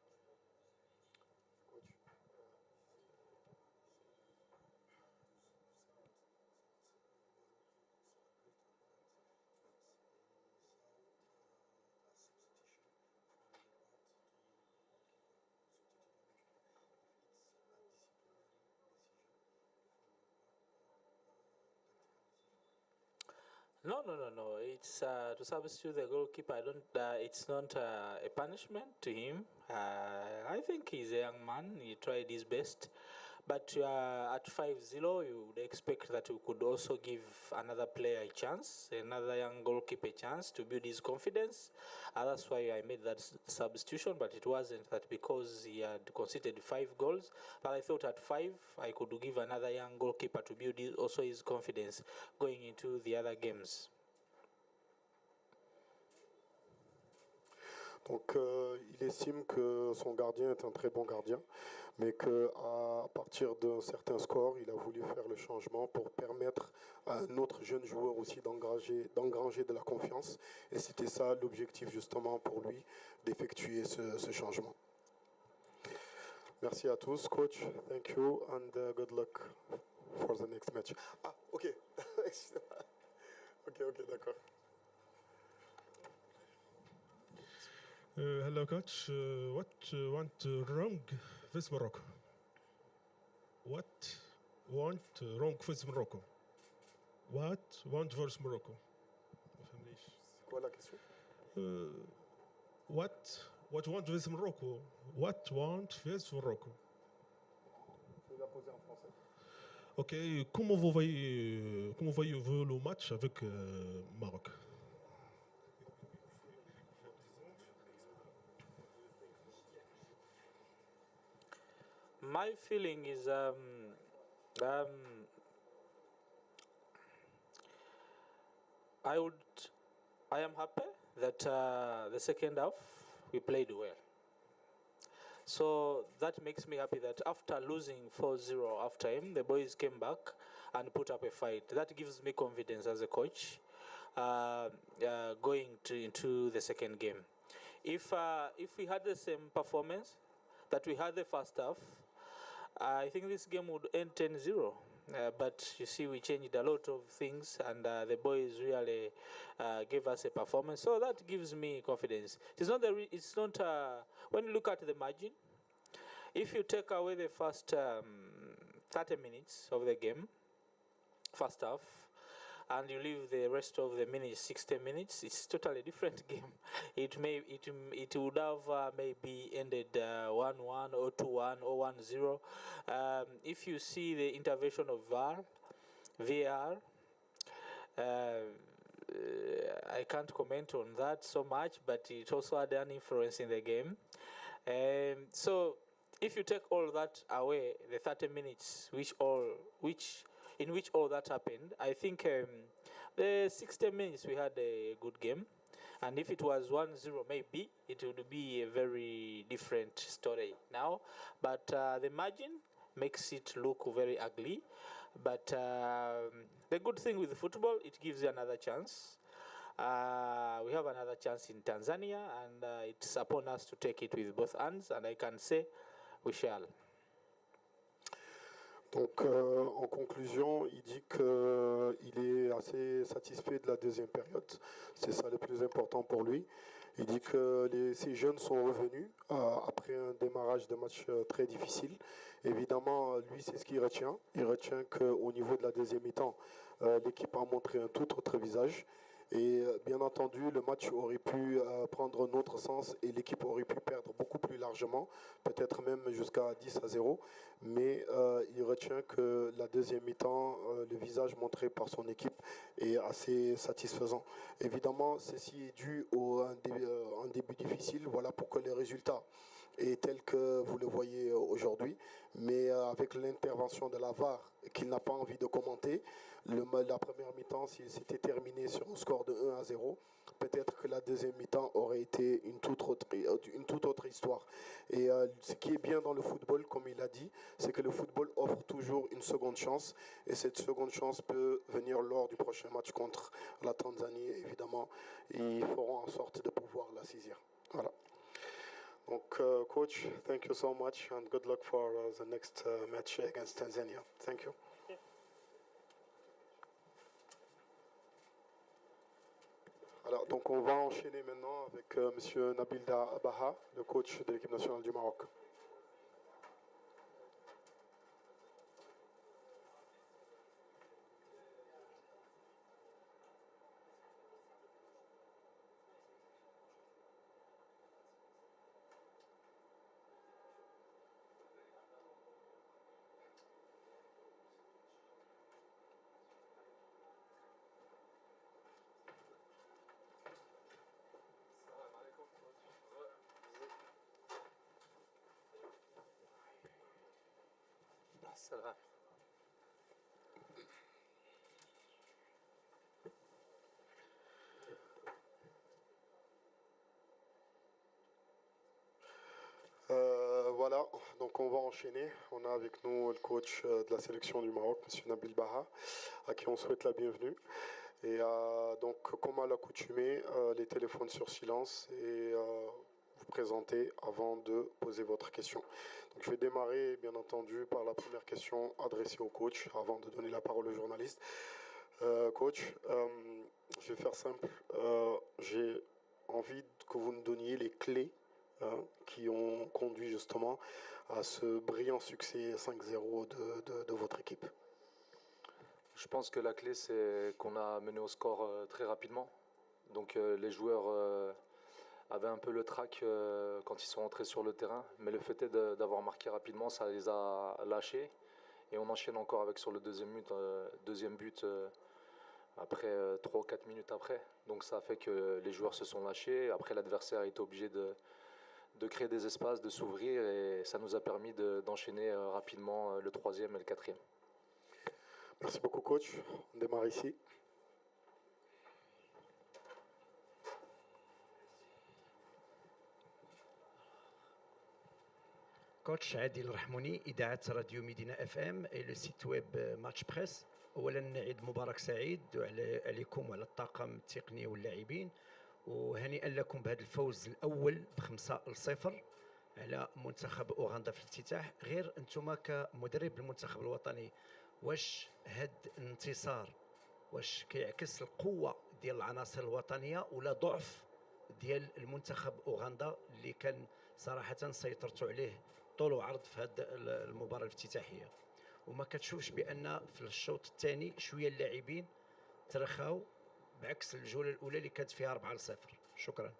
Speaker 5: No. It's to substitute the goalkeeper. I don't. It's not a punishment to him. I think he's a young man. He tried his best, but at 5-0, you would expect that you could also give another player a chance, another young goalkeeper a chance to build his confidence. That's why I made that substitution. But it wasn't that because he had conceded 5 goals. But I thought at 5, I could give another young goalkeeper to build also his confidence going into the other games.
Speaker 6: Donc, il estime que son gardien est un très bon gardien, mais qu'à partir d'un certain score, il a voulu faire le changement pour permettre à un autre jeune joueur aussi d'engranger de la confiance. Et c'était ça l'objectif justement pour lui, d'effectuer ce changement. Merci à tous, coach. Thank you and good luck for the next match. Ah, ok. ok, d'accord.
Speaker 11: Hello, coach. What went wrong with Morocco? What went wrong with Morocco? What went with Morocco?
Speaker 6: C'est quoi la question?
Speaker 11: What went with Morocco? What went with Morocco?
Speaker 6: Je vais la poser en français.
Speaker 11: Ok. Comment vous voyez-vous le match avec Maroc?
Speaker 5: My feeling is I am happy that the second half we played well. So that makes me happy that after losing 4-0 half time, the boys came back and put up a fight. That gives me confidence as a coach going into the second game. If we had the same performance that we had the first half, I think this game would end 10-0. But you see, we changed a lot of things, and the boys really gave us a performance. So that gives me confidence. It's not when you look at the margin. If you take away the first 30 minutes of the game, first half, and you leave the rest of the minutes, 60 minutes, it's totally different game. It would have maybe ended 1-1 or 2-1 or 1-0. If you see the intervention of VAR, I can't comment on that so much, but it also had an influence in the game. So if you take all that away, the 30 minutes in which all that happened, I think the 60 minutes we had a good game. And if it was 1-0, maybe it would be a very different story now. But the margin makes it look very ugly. But the good thing with football, it gives you another chance. We have another chance in Tanzania, and it's upon us to take it with both hands. And I can say we shall.
Speaker 6: Donc, en conclusion, il dit qu'il est assez satisfait de la deuxième période. C'est ça le plus important pour lui. Il dit que ces jeunes sont revenus après un démarrage de match très difficile. Évidemment, lui, c'est ce qu'il retient. Il retient qu'au niveau de la deuxième mi-temps, l'équipe a montré un tout autre visage. Et bien entendu, le match aurait pu prendre un autre sens et l'équipe aurait pu perdre beaucoup plus largement, peut-être même jusqu'à 10-0. Mais il retient que la deuxième mi-temps, le visage montré par son équipe est assez satisfaisant. Évidemment, ceci est dû à un début difficile. Voilà pourquoi les résultats est tel que vous le voyez aujourd'hui. Mais avec l'intervention de la VAR, qu'il n'a pas envie de commenter, la première mi-temps, s'il s'était terminé sur un score de 1-0, peut-être que la deuxième mi-temps aurait été une toute autre histoire. Et ce qui est bien dans le football, comme il a dit, c'est que le football offre toujours une seconde chance. Et cette seconde chance peut venir lors du prochain match contre la Tanzanie. Évidemment, ils feront en sorte de pouvoir la saisir. Voilà. Donc, coach, thank you so much and good luck for the next match against Tanzania. Thank you. Alors, donc on va enchaîner maintenant avec Monsieur Nabil Baha, le coach de l'équipe nationale du Maroc.
Speaker 12: السلام.
Speaker 6: Voilà, donc on va enchaîner. On a avec nous le coach de la sélection du Maroc, M. Nabil Baha, à qui on souhaite la bienvenue. Et donc, comme à l'accoutumée, les téléphones sur silence et vous présenter avant de poser votre question. Donc, je vais démarrer, bien entendu, par la première question adressée au coach avant de donner la parole aux journalistes. Coach, je vais faire simple. J'ai envie que vous nous donniez les clés qui ont conduit justement à ce brillant succès 5-0 de votre équipe.
Speaker 12: Je pense que la clé, c'est qu'on a mené au score très rapidement. Donc les joueurs avaient un peu le trac quand ils sont entrés sur le terrain. Mais le fait est d'avoir marqué rapidement, ça les a lâchés. Et on enchaîne encore avec sur le deuxième but après 3 ou 4 minutes après. Donc ça a fait que les joueurs se sont lâchés. Après, l'adversaire a été obligé de créer des espaces, de s'ouvrir. Et ça nous a permis d'enchaîner rapidement le 3e et le 4e.
Speaker 6: Merci beaucoup, coach. On démarre ici.
Speaker 9: كوتش عادل الرحموني إذاعة راديو مدينة اف ام اي لو سيت ويب ماتش بريس. اولا عيد مبارك سعيد عليكم وعلى الطاقم التقني واللاعبين، وهنيئا لكم بهذا الفوز الاول ب5-0 على منتخب اوغندا في الافتتاح. غير انتم كمدرب المنتخب الوطني، واش هاد الانتصار واش كيعكس القوه ديال العناصر الوطنيه ولا ضعف ديال المنتخب اوغندا اللي كان صراحه سيطرتوا عليه طول وعرض في هذه المباراه الافتتاحيه؟ وما كتشوفش بان في الشوط الثاني شويه اللاعبين ترخاو بعكس الجوله الاولى اللي كانت فيها 4-0؟ شكرا.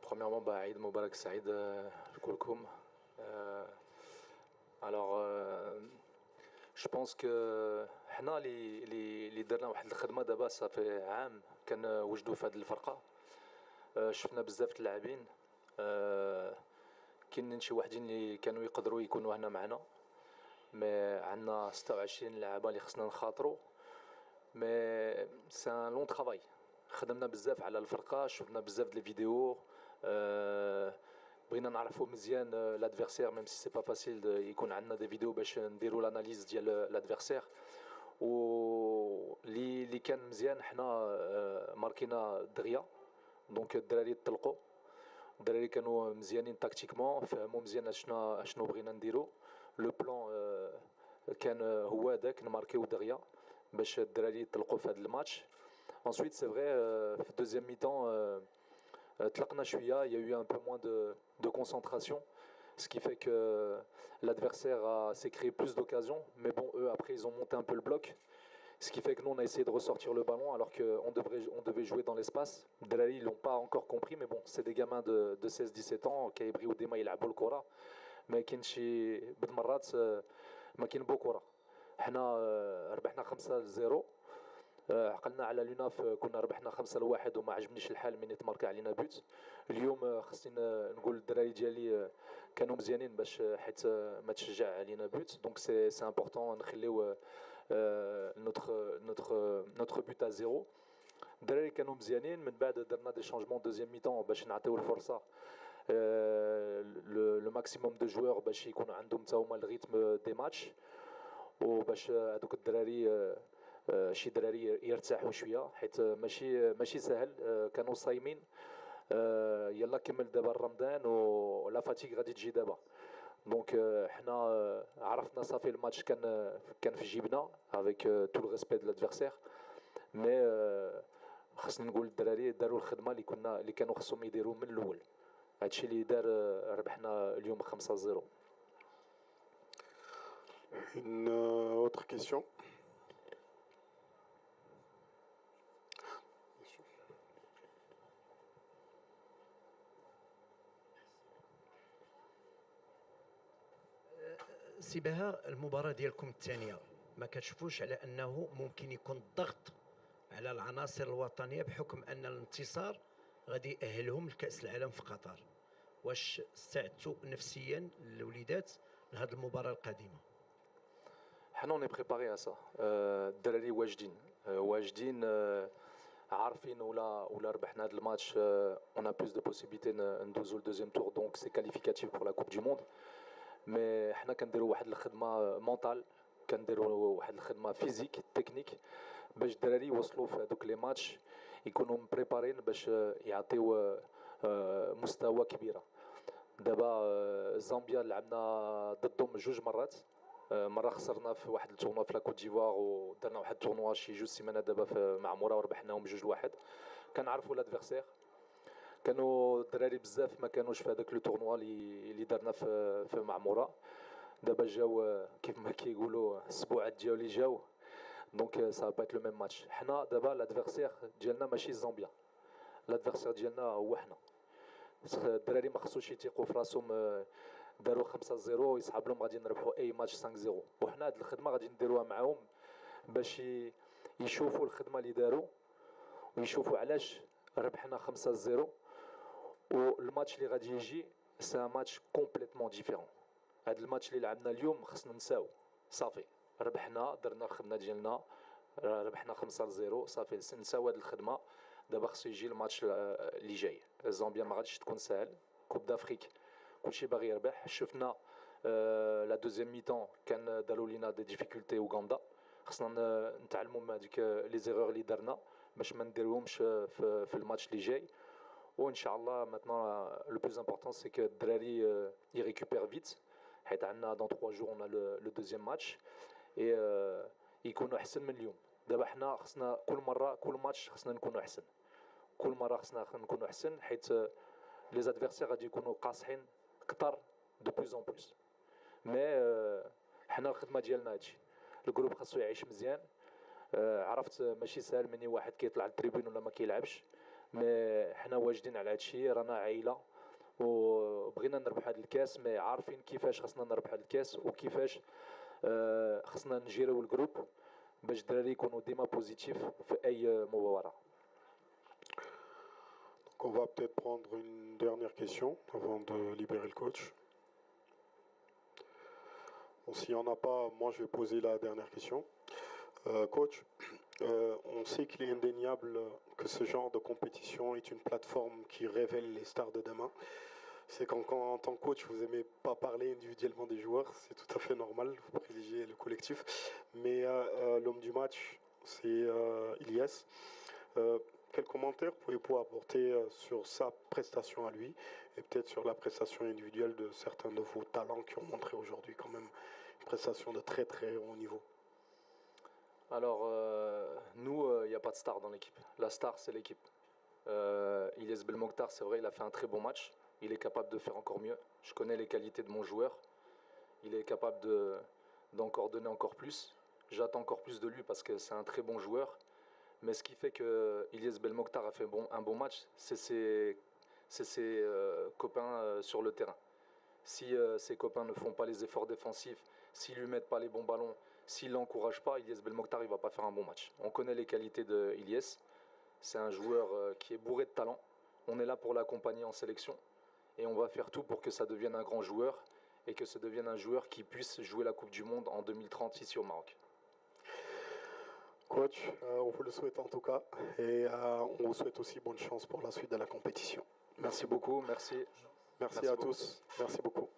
Speaker 12: Premièrement, عيد مبارك سعيد لكلكم. Alors, je pense que حنا اللي درنا واحد الخدمه دابا صافي عام كنوجدوا في هذه الفرقه. شفنا بزاف د اللاعبين، كاينين شي واحدين اللي كانوا يقدروا يكونوا هنا معنا، مي عندنا 26 لاعبه اللي خصنا نخاطروا. مي سي ان لون طرافاي، خدمنا بزاف على الفرقه، شفنا بزاف د لي فيديو، بغينا نعرفوا مزيان لادفيرسير، ميم سي سي با فاسيل يكون عندنا دي فيديو باش نديروا لاناليز ديال لادفيرسير. و اللي كان مزيان حنا ماركينا دغيا، دونك الدراري طلقوا، الدراري كانوا مزيانين تاكتيكمون، فهموا مزيان شنو بغينا نديرو. لو بلان كان هو هذاك نماركيو دغيا باش الدراري يطلقوا في هذا الماتش. Ensuite, c'est vrai, في deuxième mi-temps, طلقنا شويه, il y a eu un peu moins de concentration, ce qui fait que l'adversaire s'est créé plus d'occasions, mais bon, eux après ils ont monté un peu le bloc, ce qui fait que nous on a essayé de ressortir le ballon alors qu'on devait jouer dans l'espace. Drari ils l'ont pas encore compris, mais bon, c'est des gamins de 16-17 ans qui يبغيو ديما يلعبوا الكره, ما كاينش بعض المرات ما كاين بو كره. حنا ربحنا 5-0, عقلنا على لوناف كنا ربحنا 5-1 وما عجبنيش الحال من يتماركا علينا بوت. اليوم خصني نقول الدراري ديالي كانوا مزيانين باش حيت ما تشجع علينا بوت, دونك سي امبورطون نخليو notre but à zéro. الدراري كانوا مزيانين, من بعد درنا دي شانجمون دوزيام ميتون باش نعطيو الفرصه لو ماكسيموم دو جوور باش يكونوا عندهم حتى هما الريتم دي ماتش, وباش هذوك الدراري شي دراري يرتاحوا شويه حيت ماشي سهل, كانوا صايمين. يلا كمل دابا رمضان ولا فاتيك غادي تجي دابا, دونك حنا عرفنا صافي الماتش كان في جيبنا افيك تو لو ريسبي دو لادفيرسير, مي خصني نقول الدراري داروا الخدمه اللي كانوا خصهم يديروا من الاول. هادشي اللي دار ربحنا اليوم 5-0.
Speaker 6: Une autre question.
Speaker 9: سي بهاء, المباراة ديالكم الثانية ما كتشوفوش على أنه ممكن يكون ضغط على العناصر الوطنية بحكم أن الانتصار غادي يأهلهم لكأس العالم في قطر؟ واش استعدتوا نفسيا الوليدات لهذه المباراة القادمة؟
Speaker 12: حنا اوني بريباري ا سا. الدراري واجدين عارفين ولا ربحنا هذا الماتش اون ا بلوس دو بوسيبيليتي ندوزو لدوزيام تور, دونك سي كاليفيكاتيف بور لا كوب دو موند. مي حنا كنديروا واحد الخدمه مونطال, كنديروا واحد الخدمه فيزيك تكنيك باش الدراري يوصلوا في هذوك لي ماتش يكونوا مبريبارين باش يعطيو مستوى كبيره. دابا زامبيا لعبنا ضدهم 2 مرات, مره خسرنا في واحد التورنوا في لاكوت ديفوار, ودرنا واحد التورنوا شي 2 سيمانات دابا مع مورا وربحناهم 2-1. كنعرفوا لادفيرسير, كانوا الدراري بزاف ما كانوش في هذاك لو تورنوا اللي درنا في معموره. دابا جاو كيف ما كيقولوا الاسبوعات ديالي جاو, دونك سا با لو ميم ماتش. حنا دابا لادفيرسير ديالنا ماشي زامبيا, لادفيرسير ديالنا هو حنا. الدراري ما خصوش يثيقوا في راسهم, داروا 5-0 يصحاب لهم غادي نربحوا اي ماتش 5-0, وحنا هاد الخدمه غادي نديروها معاهم باش يشوفوا الخدمه اللي داروا ويشوفوا علاش ربحنا 5-0. والماتش اللي غادي يجي سي ان ماتش كومبليتمون ديفيرون. هاد الماتش اللي لعبنا اليوم خصنا نساو صافي, ربحنا درنا الخدمه ديالنا, ربحنا 5-0 صافي, نساو هاد الخدمه. دابا خصو يجي الماتش اللي جاي. زامبيا ما غاديش تكون سهل, كوب دافريك كلشي باغي يربح. شفنا لا دوزيام ميتون كان داروا لينا دي ديفيكولتي اوغندا, خصنا نتعلموا من هذيك لي زيرور اللي درنا باش ما نديروهمش في الماتش اللي جاي. وان شاء الله maintenant le plus important c'est que الدراري يريكوبير فيت, حيت عندنا dans 3 jours on a le deuxième match et يكونوا احسن من اليوم. دابا حنا خصنا كل ماتش خصنا نكونوا احسن, كل مره خصنا نكونوا احسن, حيت لي زادفيرسير غادي يكونوا قاصحين اكثر دو بلوس اون بلوس. مي حنا الخدمه ديالنا هادشي, الجروب خاصو يعيش مزيان. عرفت ماشي سهل مني واحد كيطلع للتريبون ولا ما كيلعبش, مي حنا واجدين على هادشي, رانا عائله وبغينا نربح هاد الكاس, مي عارفين كيفاش خاصنا نربح هاد الكاس وكيفاش خاصنا نجيريو الجروب باش الدراري يكونوا ديما بوزيتيف في اي مباراه.
Speaker 6: Donc on va peut-être prendre une dernière question avant de libérer le coach. Bon, s'il n'y en a pas, moi je vais poser la dernière question. Coach, on sait qu'il est indéniable que ce genre de compétition est une plateforme qui révèle les stars de demain. C'est qu'en tant que coach, vous n'aimez pas parler individuellement des joueurs, c'est tout à fait normal, vous privilégiez le collectif. Mais l'homme du match, c'est Ilyes. Quel commentaire pouvez-vous apporter sur sa prestation à lui et peut-être sur la prestation individuelle de certains de vos talents qui ont montré aujourd'hui quand même une prestation de très très haut niveau.
Speaker 12: Alors, nous, il n'y a pas de star dans l'équipe. La star, c'est l'équipe. Ilyes Belmokhtar, c'est vrai, il a fait un très bon match. Il est capable de faire encore mieux. Je connais les qualités de mon joueur. Il est capable d'encore donner encore plus. J'attends encore plus de lui parce que c'est un très bon joueur. Mais ce qui fait que Ilyes Belmokhtar a fait un bon match, c'est ses copains sur le terrain. Si ses copains ne font pas les efforts défensifs, s'ils ne lui mettent pas les bons ballons, s'ils ne l'encouragent pas, Ilyes Belmokhtar ne va pas faire un bon match. On connaît les qualités de Ilyes. C'est un joueur qui est bourré de talent. On est là pour l'accompagner en sélection. Et on va faire tout pour que ça devienne un grand joueur et que ça devienne un joueur qui puisse jouer la Coupe du Monde en 2030 ici au Maroc.
Speaker 6: Coach, on vous le souhaite en tout cas. Et on vous souhaite aussi bonne chance pour la suite de la compétition.
Speaker 12: Merci beaucoup. Merci.
Speaker 6: Merci à tous. Merci beaucoup.